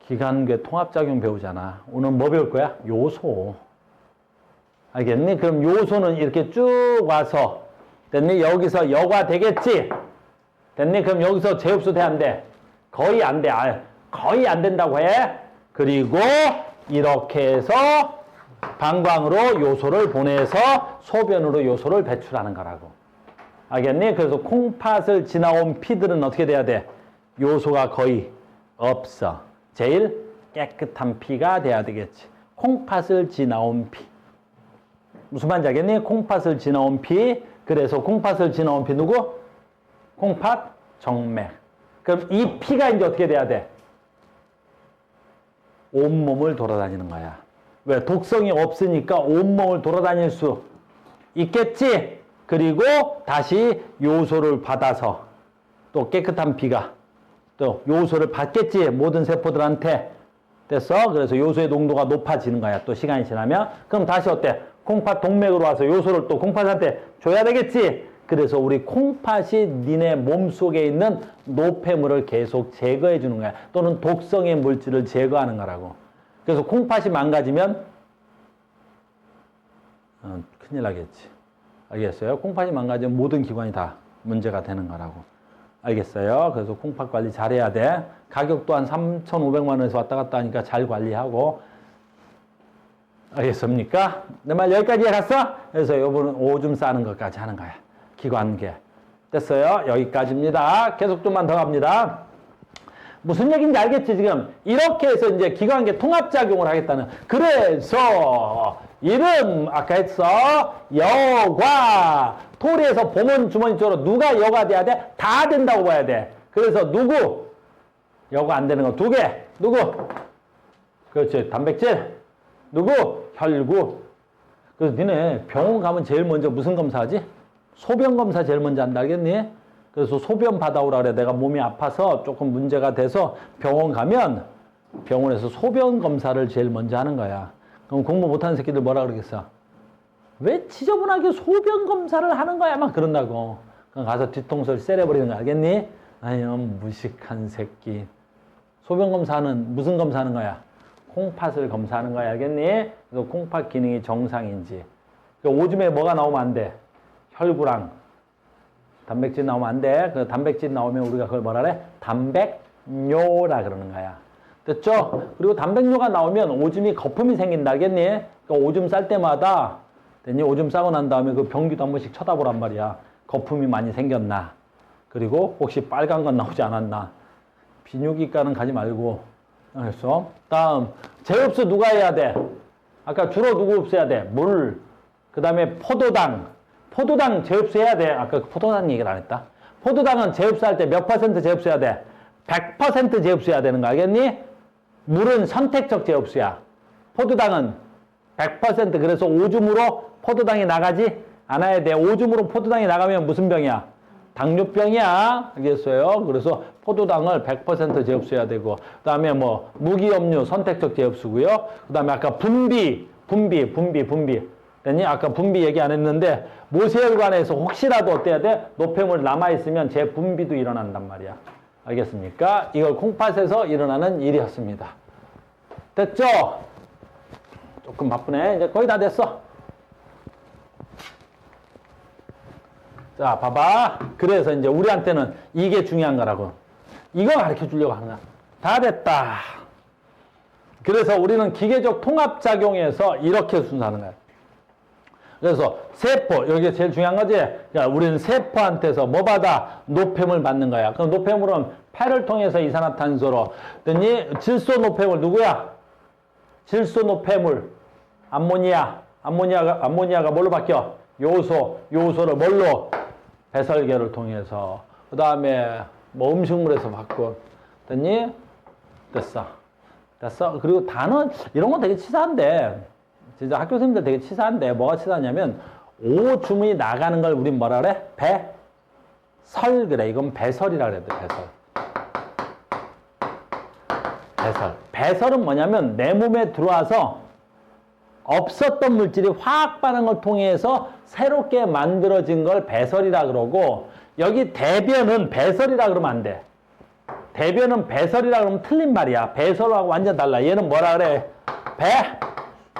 기관계 통합작용 배우잖아. 오늘 뭐 배울 거야? 요소. 알겠니? 그럼 요소는 이렇게 쭉 와서 됐니? 여기서 여과 되겠지? 됐니? 그럼 여기서 재흡수 돼, 안 돼? 거의 안 돼. 거의 안 된다고 해. 그리고 이렇게 해서 방광으로 요소를 보내서 소변으로 요소를 배출하는 거라고. 알겠니? 그래서 콩팥을 지나온 피들은 어떻게 돼야 돼? 요소가 거의 없어. 제일 깨끗한 피가 돼야 되겠지. 콩팥을 지나온 피. 무슨 말인지 알겠니? 콩팥을 지나온 피. 그래서 콩팥을 지나온 피 누구? 콩팥 정맥. 그럼 이 피가 이제 어떻게 돼야 돼? 온몸을 돌아다니는 거야. 왜? 독성이 없으니까 온몸을 돌아다닐 수 있겠지? 그리고 다시 요소를 받아서 또 깨끗한 피가 또 요소를 받겠지? 모든 세포들한테. 됐어? 그래서 요소의 농도가 높아지는 거야. 또 시간이 지나면. 그럼 다시 어때? 콩팥 동맥으로 와서 요소를 또 콩팥한테 줘야 되겠지? 그래서 우리 콩팥이 니네 몸속에 있는 노폐물을 계속 제거해 주는 거야. 또는 독성의 물질을 제거하는 거라고. 그래서 콩팥이 망가지면 큰일 나겠지. 알겠어요? 콩팥이 망가지면 모든 기관이 다 문제가 되는 거라고. 알겠어요? 그래서 콩팥 관리 잘해야 돼. 가격 또한 3,500만 원에서 왔다 갔다 하니까 잘 관리하고. 알겠습니까? 내 말 여기까지 갔어? 그래서 요번은 오줌 싸는 것까지 하는 거야. 기관계. 됐어요? 여기까지입니다. 계속 좀만 더 갑니다. 무슨 얘기인지 알겠지, 지금? 이렇게 해서 이제 기관계 통합작용을 하겠다는. 그래서, 이름, 아까 했어. 여과. 토리에서 보문 주머니 쪽으로 누가 여과 돼야 돼? 다 된다고 봐야 돼. 그래서 누구? 여과 안 되는 거 두 개. 누구? 그렇지. 단백질. 누구? 혈구. 그래서 니네 병원 가면 제일 먼저 무슨 검사하지? 소변 검사 제일 먼저 한다, 알겠니? 그래서 소변 받아오라 그래. 내가 몸이 아파서 조금 문제가 돼서 병원 가면 병원에서 소변 검사를 제일 먼저 하는 거야. 그럼 공부 못하는 새끼들 뭐라 그러겠어? 왜 지저분하게 소변 검사를 하는 거야? 막 그런다고. 그럼 가서 뒤통수를 세려버리는 거 알겠니? 아유, 무식한 새끼. 소변 검사는 무슨 검사하는 거야? 콩팥을 검사하는 거야, 알겠니? 그래서 콩팥 기능이 정상인지. 오줌에 뭐가 나오면 안 돼? 혈구랑 단백질 나오면 안 돼. 그 단백질 나오면 우리가 그걸 뭐라 그래? 단백뇨라 그러는 거야. 됐죠? 그리고 단백뇨가 나오면 오줌이 거품이 생긴다, 알겠니? 그러니까 오줌 쌀 때마다 됐니? 오줌 싸고 난 다음에 그 변기도 한 번씩 쳐다보란 말이야. 거품이 많이 생겼나? 그리고 혹시 빨간 건 나오지 않았나? 비뇨기과는 가지 말고. 알겠어? 다음, 재흡수 누가 해야 돼? 아까 주로 누구 흡수해야 돼? 물. 그 다음에 포도당. 포도당 재흡수해야 돼. 아까 포도당 얘기를 안 했다. 포도당은 재흡수할 때 몇 퍼센트 재흡수해야 돼? 100% 재흡수해야 되는 거 알겠니? 물은 선택적 재흡수야. 포도당은 100%. 그래서 오줌으로 포도당이 나가지 않아야 돼. 오줌으로 포도당이 나가면 무슨 병이야? 당뇨병이야. 알겠어요? 그래서 포도당을 100% 재흡수해야 되고, 그 다음에 뭐, 무기염류 선택적 재흡수고요. 그 다음에 아까 분비. 됐니? 아까 분비 얘기 안 했는데, 모세혈관에서 혹시라도 어때야 돼? 노폐물 남아있으면 재분비도 일어난단 말이야. 알겠습니까? 이걸 콩팥에서 일어나는 일이었습니다. 됐죠? 조금 바쁘네. 이제 거의 다 됐어. 자, 봐봐. 그래서 이제 우리한테는 이게 중요한 거라고. 이거 가르쳐 주려고 하는 거야. 다 됐다. 그래서 우리는 기계적 통합작용에서 이렇게 순서하는 거야. 그래서 세포, 여기 제일 중요한 거지. 그러니까 우리는 세포한테서 뭐 받아? 노폐물 받는 거야. 그럼 노폐물은 폐를 통해서 이산화탄소로. 됐니? 질소 노폐물 누구야? 질소 노폐물. 암모니아가 뭘로 바뀌어? 요소를 뭘로? 배설계를 통해서. 그 다음에 뭐 음식물에서 받고. 됐니? 됐어. 됐어? 그리고 단어, 이런 거 되게 치사한데, 진짜 학교 선생님들 되게 치사한데, 뭐가 치사하냐면, 오 주문이 나가는 걸 우린 뭐라 그래? 배설 그래. 이건 배설이라 그래, 배설. 배설. 배설은 뭐냐면, 내 몸에 들어와서 없었던 물질이 화학 반응을 통해서 새롭게 만들어진 걸 배설이라 그러고, 여기 대변은 배설이라 그러면 안 돼. 대변은 배설이라 그러면 틀린 말이야. 배설하고 완전 달라. 얘는 뭐라 그래?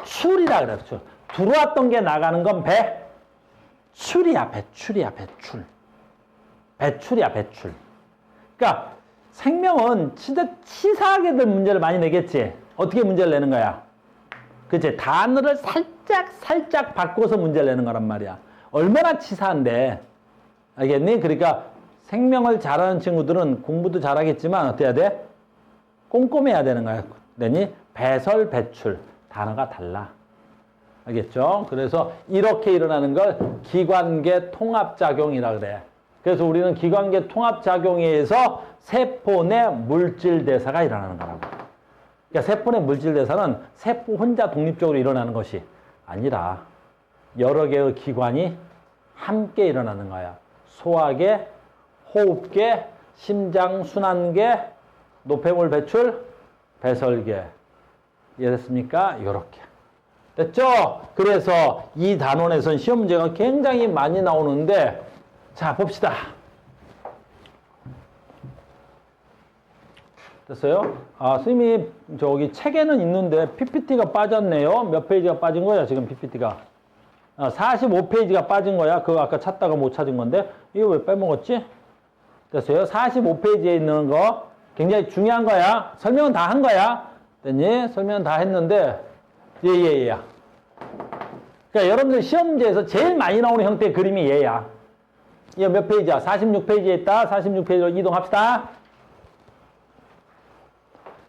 배출이라 그래. 배출. 들어왔던 게 나가는 건 배출이야. 배출이야. 배출. 배출이야. 배출. 그러니까 생명은 진짜 치사하게들 문제를 많이 내겠지. 어떻게 문제를 내는 거야? 그치? 단어를 살짝 바꿔서 문제를 내는 거란 말이야. 얼마나 치사한데. 알겠니? 그러니까 생명을 잘하는 친구들은 공부도 잘하겠지만 어떻게 해야 돼? 꼼꼼해야 되는 거야. 됐니? 배설, 배출. 단어가 달라. 알겠죠? 그래서 이렇게 일어나는 걸 기관계 통합작용이라 그래. 그래서 우리는 기관계 통합작용에 의해서 세포 내 물질 대사가 일어나는 거라고. 그러니까 세포 내 물질 대사는 세포 혼자 독립적으로 일어나는 것이 아니라 여러 개의 기관이 함께 일어나는 거야. 소화계, 호흡계, 심장, 순환계, 노폐물 배출, 배설계. 이해됐습니까? 이렇게. 됐죠? 그래서 이 단원에선 시험 문제가 굉장히 많이 나오는데, 자, 봅시다. 됐어요? 아, 선생님이 저기 책에는 있는데 PPT가 빠졌네요. 몇 페이지가 빠진 거야, 지금 PPT가? 45페이지가 빠진 거야. 그거 아까 찾다가 못 찾은 건데, 이거 왜 빼먹었지? 됐어요? 45페이지에 있는 거 굉장히 중요한 거야. 설명은 다 한 거야. 됐니? 설명은 다 했는데, 얘야. 그러니까 여러분들 시험 문제에서 제일 많이 나오는 형태의 그림이 얘야. 이거 몇 페이지야? 46페이지에 있다. 46페이지로 이동합시다.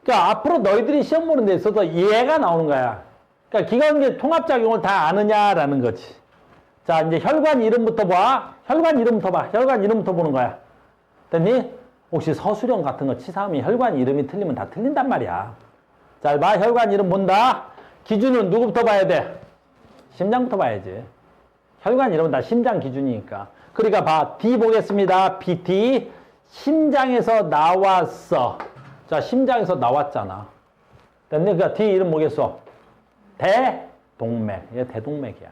그러니까 앞으로 너희들이 시험 보는 데 있어서 얘가 나오는 거야. 그러니까 기관계 통합작용을 다 아느냐라는 거지. 자, 이제 혈관 이름부터 봐. 혈관 이름부터 봐. 혈관 이름부터 보는 거야. 됐니? 혹시 서술형 같은 거 치사하면 혈관 이름이 틀리면 다 틀린단 말이야. 자, 봐. 혈관 이름 본다. 기준은 누구부터 봐야 돼? 심장부터 봐야지. 혈관 이름은 다 심장 기준이니까. 그러니까 봐. D 보겠습니다. BT. 심장에서 나왔어. 자, 심장에서 나왔잖아. 됐니? 그러니까 D 이름 뭐겠어? 대동맥. 얘 대동맥이야.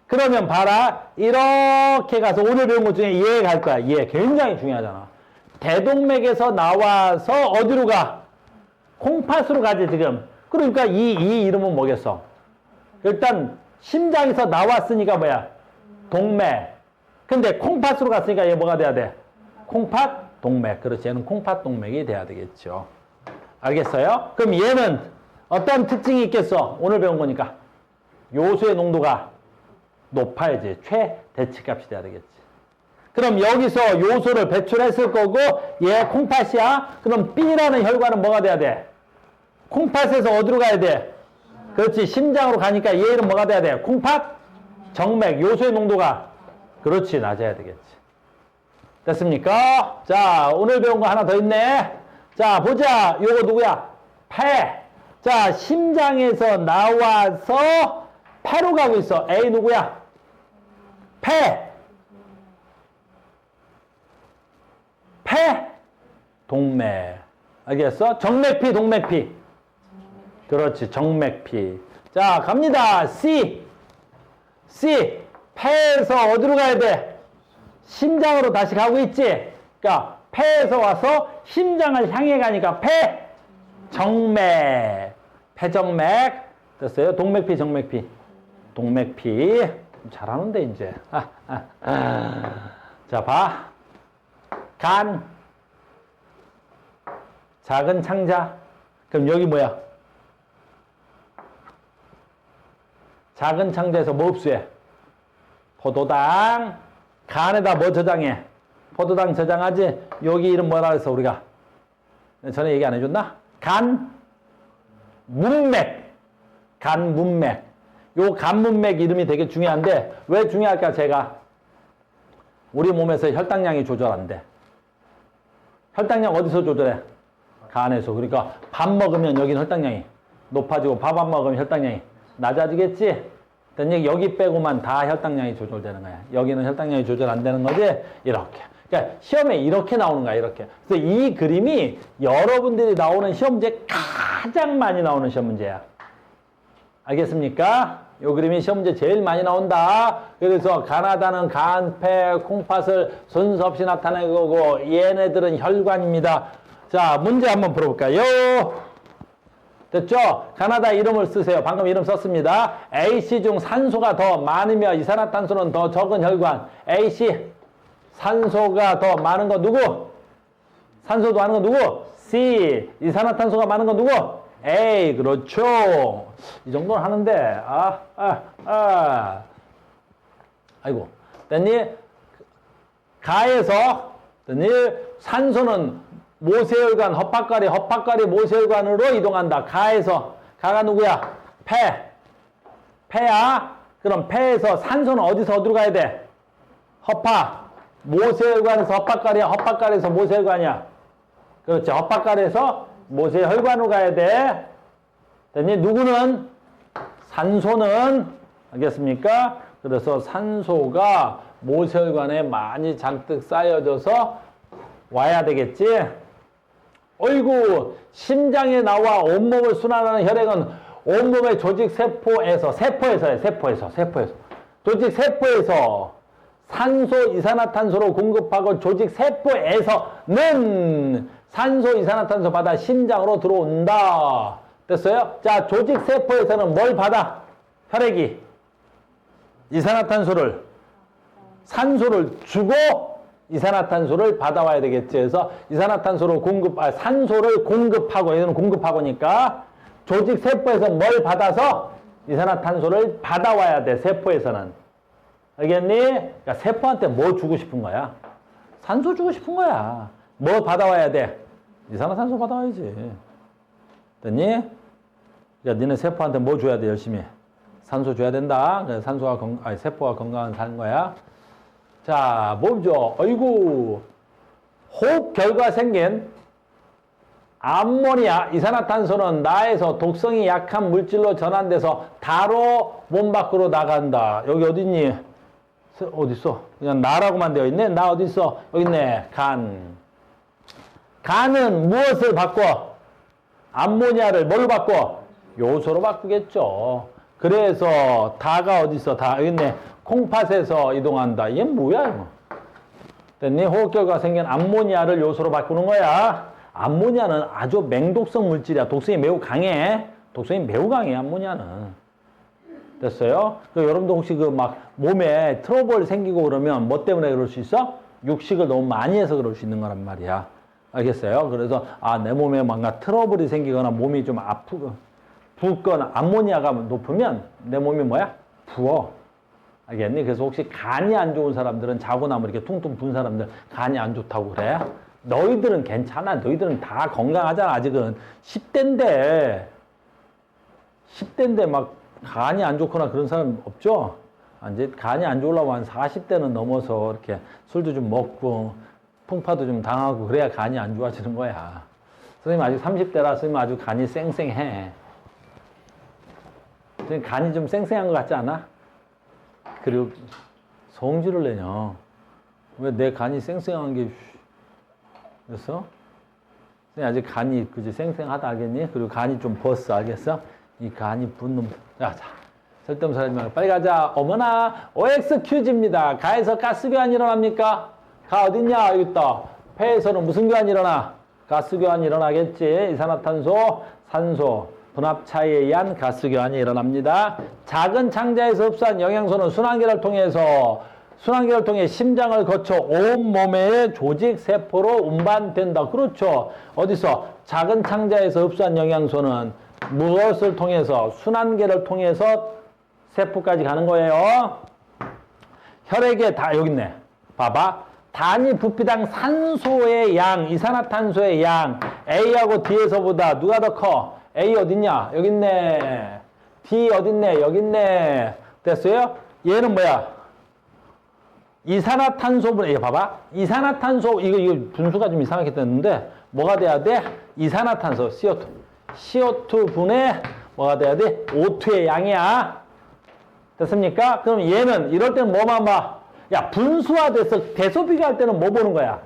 그러면 봐라. 이렇게 가서 오늘 배운 것 중에 얘 갈 거야. 얘 굉장히 중요하잖아. 대동맥에서 나와서 어디로 가? 콩팥으로 가지 지금. 그러니까 이 이름은 뭐겠어? 일단 심장에서 나왔으니까 뭐야? 동맥. 근데 콩팥으로 갔으니까 얘 뭐가 돼야 돼? 콩팥 동맥. 그렇지. 얘는 콩팥 동맥이 돼야 되겠죠. 알겠어요? 그럼 얘는 어떤 특징이 있겠어? 오늘 배운 거니까. 요소의 농도가 높아야지. 최대치값이 돼야 되겠지. 그럼 여기서 요소를 배출했을 거고 얘 콩팥이야. 그럼 B라는 혈관은 뭐가 돼야 돼? 콩팥에서 어디로 가야 돼? 그렇지. 심장으로 가니까 얘 이름 뭐가 돼야 돼? 콩팥 정맥. 요소의 농도가 그렇지. 낮아야 되겠지. 됐습니까? 자, 오늘 배운 거 하나 더 있네. 자, 보자. 요거 누구야? 폐. 자, 심장에서 나와서 폐로 가고 있어. A 누구야? 폐. 폐. 동맥. 알겠어? 정맥피, 동맥피. 그렇지. 정맥피. 자, 갑니다. C. C. 폐에서 어디로 가야 돼? 심장으로 다시 가고 있지? 그러니까 폐에서 와서 심장을 향해 가니까 폐. 정맥. 폐정맥. 됐어요? 동맥피, 정맥피. 동맥피. 잘하는데, 이제. 자, 봐. 간. 작은 창자. 그럼 여기 뭐야? 작은 창자에서 뭐 흡수해? 포도당. 간에다 뭐 저장해? 포도당 저장하지? 여기 이름 뭐라 그랬어, 우리가? 전에 얘기 안 해줬나? 간. 문맥. 간 문맥. 요 간 문맥 이름이 되게 중요한데 왜 중요할까? 제가 우리 몸에서 혈당량이 조절한대. 혈당량 어디서 조절해? 간에서. 그러니까 밥 먹으면 여기는 혈당량이 높아지고 밥 안 먹으면 혈당량이 낮아지겠지? 됐니? 여기 빼고만 다 혈당량이 조절되는 거야. 여기는 혈당량이 조절 안 되는 거지? 이렇게. 그러니까 시험에 이렇게 나오는 거야, 이렇게. 그래서 이 그림이 여러분들이 나오는 시험 문제 가장 많이 나오는 시험 문제야. 알겠습니까? 요 그림이 시험 문제 제일 많이 나온다. 그래서 가나다는 간, 폐, 콩팥을 순서 없이 나타내는 거고 얘네들은 혈관입니다. 자, 문제 한번 풀어볼까요? 됐죠? 가나다 이름을 쓰세요. 방금 이름 썼습니다. AC 중 산소가 더 많으며 이산화탄소는 더 적은 혈관. AC 산소가 더 많은 거 누구? 산소도 많은 거 누구? C 이산화탄소가 많은 거 누구? A 그렇죠. 이 정도는 하는데 아이고 됐니? 가에서 됐니? 산소는 모세혈관 헛박가리 모세혈관으로 이동한다. 가에서 가가 누구야? 폐야. 그럼 폐에서 산소는 어디로 가야 돼? 모세혈관에서 헛박가리에서 모세혈관이야. 그렇지. 헛박가리에서 모세혈관으로 가야 돼. 됐니? 누구는? 산소는 알겠습니까? 그래서 산소가 모세혈관에 많이 잔뜩 쌓여져서 와야 되겠지? 어이구, 심장에 나와 온몸을 순환하는 혈액은 온몸의 조직 세포에서 조직 세포에서 산소, 이산화탄소로 공급하고 조직 세포에서는 산소, 이산화탄소 받아 심장으로 들어온다. 됐어요? 자, 조직 세포에서는 뭘 받아? 혈액이 이산화탄소를 산소를 주고 이산화탄소를 받아와야 되겠지. 그래서 이산화탄소를 산소를 공급하고, 얘는 공급하고니까 조직 세포에서 뭘 받아서 이산화탄소를 받아와야 돼. 세포에서는. 알겠니? 그러니까 세포한테 뭐 주고 싶은 거야? 산소 주고 싶은 거야. 뭐 받아와야 돼? 이산화탄소 받아와야지. 됐니? 그러니까 니네 세포한테 뭐 줘야 돼? 열심히. 산소 줘야 된다. 그래서 세포가 건강한 사는 거야. 자, 뭐죠? 어이구, 호흡 결과 생긴 암모니아, 이산화탄소는 나에서 독성이 약한 물질로 전환돼서 다로 몸 밖으로 나간다. 여기 어딨니? 어딨어? 그냥 나라고만 되어 있네? 나 어딨어? 여기 있네. 간은 무엇을 바꿔? 암모니아를 뭘로 바꿔? 요소로 바꾸겠죠. 그래서 다가 어딨어? 다 여기 있네. 콩팥에서 이동한다. 얘 뭐야 이거? 됐니? 호흡 결과 생긴 암모니아를 요소로 바꾸는 거야. 암모니아는 아주 맹독성 물질이야. 독성이 매우 강해. 암모니아는. 됐어요? 여러분도 혹시 몸에 트러블 생기고 그러면 뭐 때문에 그럴 수 있어? 육식을 너무 많이 해서 그럴 수 있는 거란 말이야. 알겠어요? 그래서 내 몸에 뭔가 트러블이 생기거나 몸이 좀 붓거나 암모니아가 높으면 내 몸이 뭐야? 부어. 알겠니? 그래서 혹시 간이 안 좋은 사람들은 자고 나면 이렇게 퉁퉁 분 사람들 간이 안 좋다고 그래? 너희들은 괜찮아. 너희들은 다 건강하잖아. 아직은 10대인데 막 간이 안 좋거나 그런 사람 없죠? 이제 간이 안 좋으려고 한 40대는 넘어서 이렇게 술도 좀 먹고 풍파도 좀 당하고 그래야 간이 안 좋아지는 거야. 선생님 아직 30대라 선생님 아주 간이 쌩쌩해. 선생님 간이 좀 쌩쌩한 것 같지 않아? 그리고 성질을 내냐. 왜 내 간이 쌩쌩한 게 그랬어? 선생님 아직 간이 그지 쌩쌩하다 알겠니? 그리고 간이 좀 벗어 알겠어? 이 간이 붓는 자 쓸데없는 소리 하지 말고 빨리 가자. 어머나 OX 퀴즈입니다. 가에서 가스 교환이 일어납니까? 가 어딨냐? 여기 있다. 폐에서는 무슨 교환이 일어나? 가스 교환이 일어나겠지. 이산화탄소, 산소 분압 차이에 의한 가스 교환이 일어납니다. 작은 창자에서 흡수한 영양소는 순환계를 통해 심장을 거쳐 온몸의 조직 세포로 운반된다. 그렇죠. 어디서? 작은 창자에서 흡수한 영양소는 무엇을 통해서? 순환계를 통해서 세포까지 가는 거예요. 혈액에 여기 있네. 봐봐. 단위 부피당 산소의 양, 이산화탄소의 양, A하고 D에서보다 누가 더 커? A 어딨냐? 여기 있네. D 어딨네? 여기 있네. 됐어요? 얘는 뭐야? 이산화탄소분해. 이거 봐봐. 이산화탄소, 이거 분수가 좀 이상하게 됐는데, 뭐가 돼야 돼? 이산화탄소, CO2. CO2분의 뭐가 돼야 돼? O2의 양이야. 됐습니까? 그럼 얘는 이럴 때는 뭐만 봐? 야, 분수화돼서 대소 비교할 때는 뭐 보는 거야?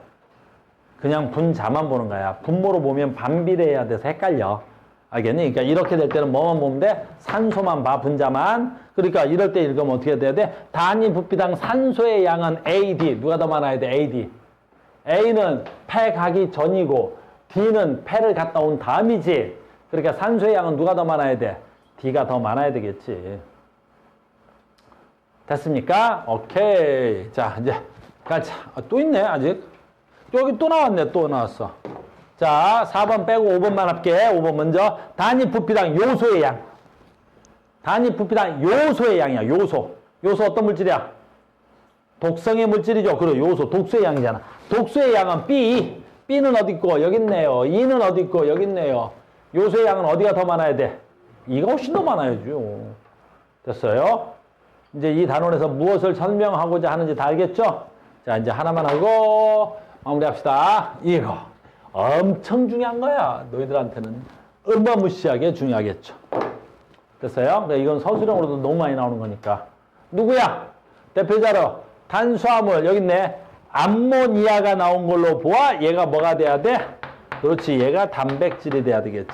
그냥 분자만 보는 거야. 분모로 보면 반비례해야 돼서 헷갈려. 알겠니? 그러니까 이렇게 될 때는 뭐만 보면 돼? 산소만 봐, 분자만. 그러니까 이럴 때 읽으면 어떻게 돼야 돼? 단위 부피당 산소의 양은 AD. 누가 더 많아야 돼? AD. A는 폐 가기 전이고 D는 폐를 갔다 온 다음이지. 그러니까 산소의 양은 누가 더 많아야 돼? D가 더 많아야 되겠지. 됐습니까? 오케이. 자, 이제 가자. 또 있네, 아직. 여기 또 나왔네, 또 나왔어. 자, 4번 빼고 5번만 할게. 5번 먼저. 단위 부피당 요소의 양. 단위 부피당 요소의 양이야, 요소. 요소 어떤 물질이야? 독성의 물질이죠. 그래, 요소, 독소의 양이잖아. 독소의 양은 B. B는 어디 있고, 여기 있네요. E는 어디 있고, 여기 있네요. 요소의 양은 어디가 더 많아야 돼? E가 훨씬 더 많아야죠. 됐어요? 이제 이 단원에서 무엇을 설명하고자 하는지 다 알겠죠? 자, 이제 하나만 하고 마무리합시다. 이거 엄청 중요한 거야. 너희들한테는 어마무시하게 중요하겠죠. 됐어요? 그러니까 이건 서술형으로도 너무 많이 나오는 거니까. 누구야? 대표자로 탄수화물 여기 있네. 암모니아가 나온 걸로 보아 얘가 뭐가 돼야 돼? 그렇지, 얘가 단백질이 돼야 되겠지.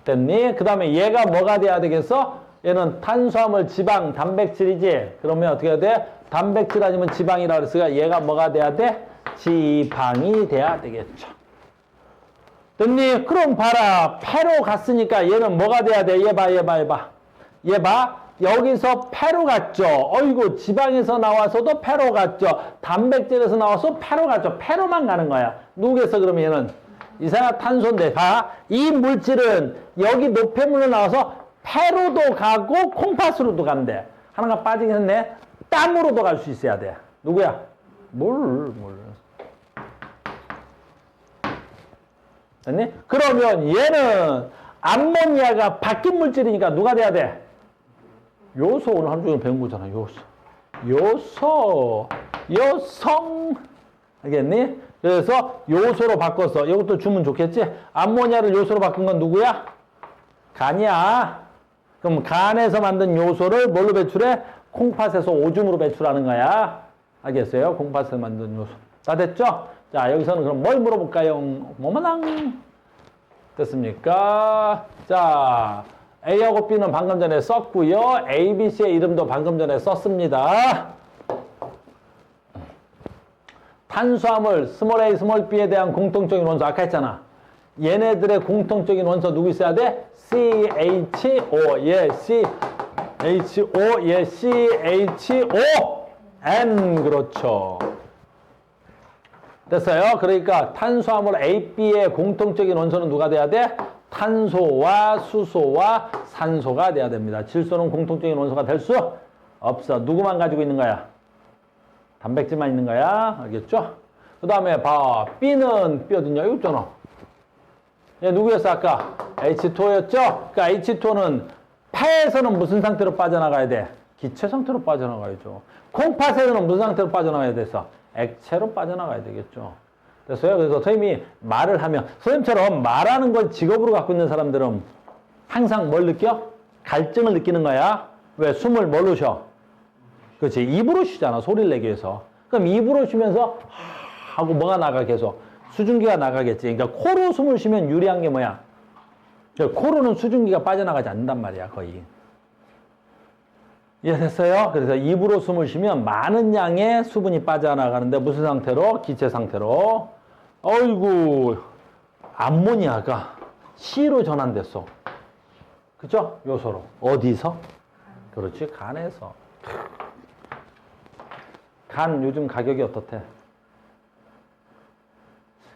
됐니? 그 다음에 얘가 뭐가 돼야 되겠어? 얘는 탄수화물, 지방, 단백질이지. 그러면 어떻게 해야 돼? 단백질 아니면 지방이라 그랬으니까 얘가 뭐가 돼야 돼? 지방이 돼야 되겠죠. 됐니? 그럼 봐라. 폐로 갔으니까 얘는 뭐가 돼야 돼? 얘 봐, 얘 봐, 얘 봐. 얘 봐. 여기서 폐로 갔죠. 어이구, 지방에서 나와서도 폐로 갔죠. 단백질에서 나와서 폐로 갔죠. 폐로만 가는 거야. 누구겠어, 그러면 얘는? 이산화탄소인데, 봐. 이 물질은 여기 노폐물로 나와서 폐로도 가고 콩팥으로도 간대. 하나가 빠지긴 했네. 땀으로도 갈 수 있어야 돼. 누구야? 뭘. 됐니? 그러면 얘는 암모니아가 바뀐 물질이니까 누가 돼야 돼? 요소. 오늘 하루 종일 배운 거잖아. 요성. 알겠니? 그래서 요소로 바꿔서 이것도 주면 좋겠지? 암모니아를 요소로 바꾼 건 누구야? 간이야. 그럼 간에서 만든 요소를 뭘로 배출해? 콩팥에서 오줌으로 배출하는 거야. 알겠어요? 콩팥에서 만든 요소. 다 됐죠? 자, 여기서는 그럼 뭘 물어볼까요? 뭐마랑 됐습니까? 자, A하고 B는 방금 전에 썼고요. A, B, C의 이름도 방금 전에 썼습니다. 탄수화물, 스몰 a, 스몰 b에 대한 공통적인 원소 아까 했잖아. 얘네들의 공통적인 원소 누구 있어야 돼? CHO, 예, CHO, 예, CHO, N, 그렇죠. 됐어요? 그러니까 탄수화물 A, B의 공통적인 원소는 누가 돼야 돼? 탄소와 수소와 산소가 돼야 됩니다. 질소는 공통적인 원소가 될 수 없어. 누구만 가지고 있는 거야? 단백질만 있는 거야. 알겠죠? 그 다음에 봐. B는 B 어딨냐? 여기 있잖아. 얘 누구였어 아까? H2O였죠? 그러니까 H2O는 폐에서는 무슨 상태로 빠져나가야 돼? 기체 상태로 빠져나가야죠. 콩팥에서는 무슨 상태로 빠져나가야 돼서? 액체로 빠져나가야 되겠죠. 됐어요? 그래서 선생님이 말을 하면 선생님처럼 말하는 걸 직업으로 갖고 있는 사람들은 항상 뭘 느껴? 갈증을 느끼는 거야. 왜? 숨을 뭘로 쉬어? 그렇지. 입으로 쉬잖아. 소리를 내기 위해서. 그럼 입으로 쉬면서 하고 뭐가 나가 계속? 수증기가 나가겠지. 그러니까 코로 숨을 쉬면 유리한 게 뭐야? 코로는 수증기가 빠져나가지 않는단 말이야. 거의. 이해됐어요? 그래서 입으로 숨을 쉬면 많은 양의 수분이 빠져나가는데 무슨 상태로? 기체 상태로. 어이구, 암모니아가 C로 전환됐어. 그죠? 요소로. 어디서? 그렇지, 간에서. 간 요즘 가격이 어떻대?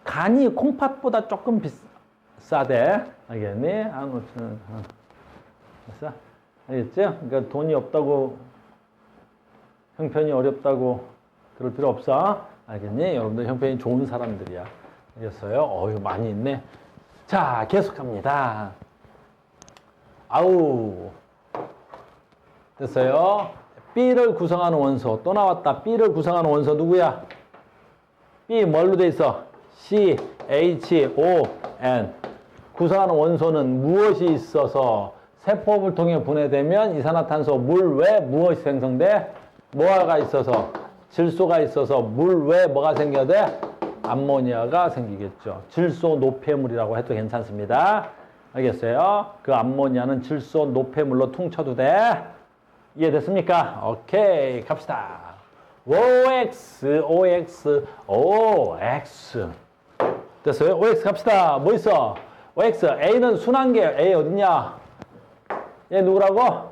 간이 콩팥보다 조금 비싸대. 알겠니? 한 5,000원. 비싸? 알겠지? 그러니까 돈이 없다고, 형편이 어렵다고 그럴 필요 없어. 알겠니? 여러분들 형편이 좋은 사람들이야. 알겠어요? 어휴, 많이 있네. 자, 계속합니다. 아우. 됐어요? B를 구성하는 원소. 또 나왔다. B를 구성하는 원소 누구야? B 뭘로 돼 있어? CHON. 구성하는 원소는 무엇이 있어서 세포업을 통해 분해되면 이산화탄소 물 외 무엇이 생성돼? 뭐가 있어서? 질소가 있어서 물 외 뭐가 생겨돼? 암모니아가 생기겠죠. 질소 노폐물이라고 해도 괜찮습니다. 알겠어요? 그 암모니아는 질소 노폐물로 퉁쳐도 돼. 이해됐습니까? 오케이, 갑시다. OX, OX, OX. 됐어요? OX 갑시다. 뭐 있어? OX, A는 순환계. A 어딨냐? 얘 누구라고?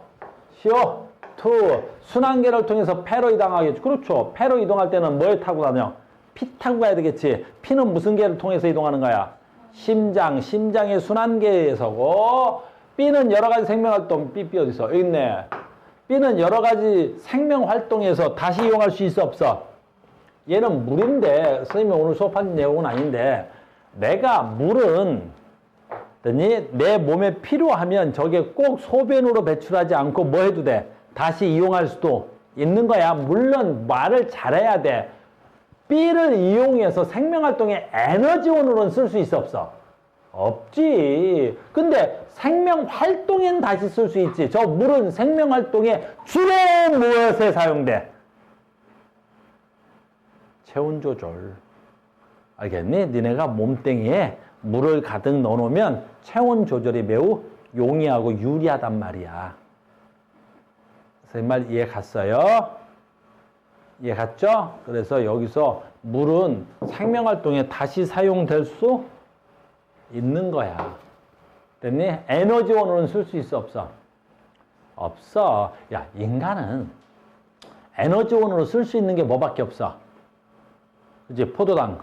CO2. 순환계를 통해서 폐로 이동하겠죠. 그렇죠. 폐로 이동할 때는 뭘 타고 다녀? 피 타고 가야 되겠지. 피는 무슨 계를 통해서 이동하는 거야? 심장. 심장의 순환계에서고, B는 여러 가지 생명활동. B 어디 있어? 여기 있네. B는 여러 가지 생명활동에서 다시 이용할 수 있어, 없어? 얘는 물인데, 선생님이 오늘 수업한 내용은 아닌데, 내가 물은 내 몸에 필요하면 저게 꼭 소변으로 배출하지 않고 뭐 해도 돼? 다시 이용할 수도 있는 거야. 물론 말을 잘해야 돼. B를 이용해서 생명활동의 에너지원으로는 쓸 수 있어, 없어? 없지. 근데 생명활동엔 다시 쓸 수 있지. 저 물은 생명활동에 주로 무엇에 사용돼? 체온 조절. 알겠니? 니네가 몸뚱이에 물을 가득 넣어놓으면 체온 조절이 매우 용이하고 유리하단 말이야. 선생님 말 이해 갔어요? 이해 갔죠? 그래서 여기서 물은 생명활동에 다시 사용될 수 있는 거야. 됐니? 에너지원으로는 쓸 수 있어, 없어? 없어. 야, 인간은 에너지원으로 쓸 수 있는 게 뭐밖에 없어? 그치? 포도당,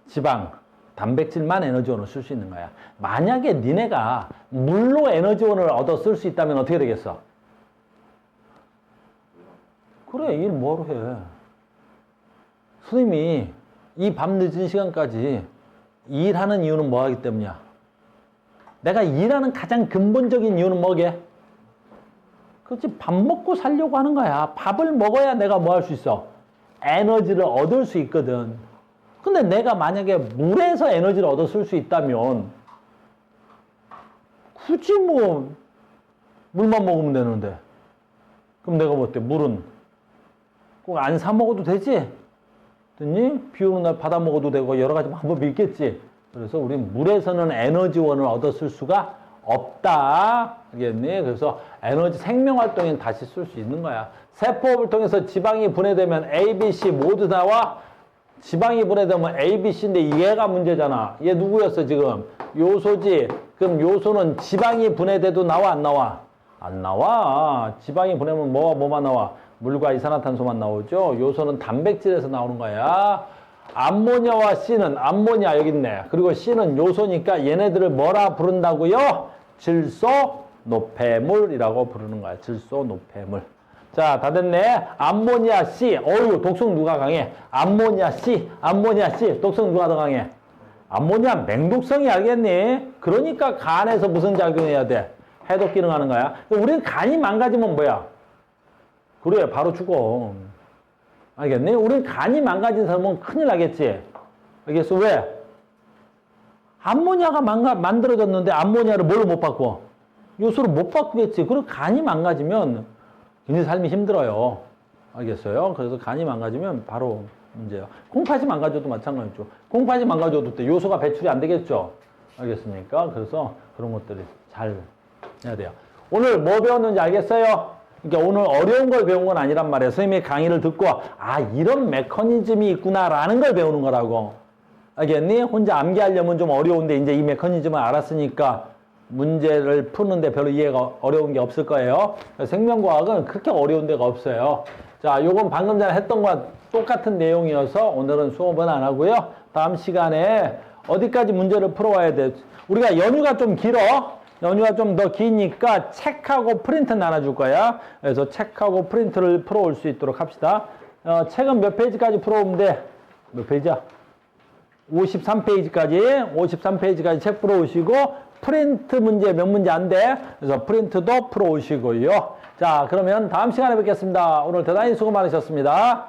지방, 단백질만 에너지원으로 쓸 수 있는 거야. 만약에 니네가 물로 에너지원을 얻어 쓸 수 있다면 어떻게 되겠어? 그래, 일 뭐로 해? 선생님이 이 밤 늦은 시간까지 일하는 이유는 뭐 하기 때문이야? 내가 일하는 가장 근본적인 이유는 뭐게? 그렇지, 밥 먹고 살려고 하는 거야. 밥을 먹어야 내가 뭐 할 수 있어? 에너지를 얻을 수 있거든. 근데 내가 만약에 물에서 에너지를 얻어 쓸 수 있다면 굳이 뭐 물만 먹으면 되는데, 그럼 내가 뭐 어때? 물은 꼭 안 사 먹어도 되지? 됐니? 비 오는 날 받아 먹어도 되고 여러 가지 방법이 있겠지. 그래서 우린 물에서는 에너지원을 얻어 쓸 수가 없다. 알겠니? 그래서 에너지 생명활동엔 다시 쓸 수 있는 거야. 세포업을 통해서 지방이 분해되면 A, B, C 모두 나와. 지방이 분해되면 A, B, C인데 얘가 문제잖아. 얘 누구였어 지금? 요소지. 그럼 요소는 지방이 분해돼도 나와 안 나와? 안 나와. 지방이 분해되면 뭐만 나와? 물과 이산화탄소만 나오죠. 요소는 단백질에서 나오는 거야. 암모니아와 C는, 암모니아 여기 있네. 그리고 C는 요소니까 얘네들을 뭐라 부른다고요? 질소 노폐물이라고 부르는 거야. 질소 노폐물. 자, 다 됐네. 암모니아 C. 어휴, 독성 누가 강해? 암모니아 C. 암모니아 C. 독성 누가 더 강해? 암모니아 맹독성이 알겠니? 그러니까 간에서 무슨 작용해야 돼? 해독 기능하는 거야. 우리는 간이 망가지면 뭐야? 그래, 바로 죽어. 알겠니? 우리는 간이 망가진 사람은 큰일 나겠지? 알겠어? 왜? 암모니아가 만들어졌는데 암모니아를 뭘로 못 바꿔? 요소로 못 바꾸겠지. 그리고 간이 망가지면 굉장히 삶이 힘들어요. 알겠어요? 그래서 간이 망가지면 바로 문제예요. 콩팥이 망가져도 마찬가지죠. 콩팥이 망가져도 때 요소가 배출이 안 되겠죠? 알겠습니까? 그래서 그런 것들이 잘 해야 돼요. 오늘 뭐 배웠는지 알겠어요? 그러니까 오늘 어려운 걸 배운 건 아니란 말이에요. 선생님의 강의를 듣고 아, 이런 메커니즘이 있구나라는 걸 배우는 거라고. 알겠니? 혼자 암기하려면 좀 어려운데 이제 이 메커니즘을 알았으니까 문제를 푸는데 별로 이해가 어려운 게 없을 거예요. 생명과학은 그렇게 어려운 데가 없어요. 자, 요건 방금 전에 했던 거와 똑같은 내용이어서 오늘은 수업은 안 하고요. 다음 시간에 어디까지 문제를 풀어와야 돼? 우리가 연휴가 좀 길어. 연휴가 좀 더 기니까 책하고 프린트 나눠줄 거야. 그래서 책하고 프린트를 풀어올 수 있도록 합시다. 책은 몇 페이지까지 풀어오면 돼? 몇 페이지야? 53페이지까지 책 풀어오시고 프린트 문제 몇 문제 안 돼? 그래서 프린트도 풀어오시고요. 자, 그러면 다음 시간에 뵙겠습니다. 오늘 대단히 수고 많으셨습니다.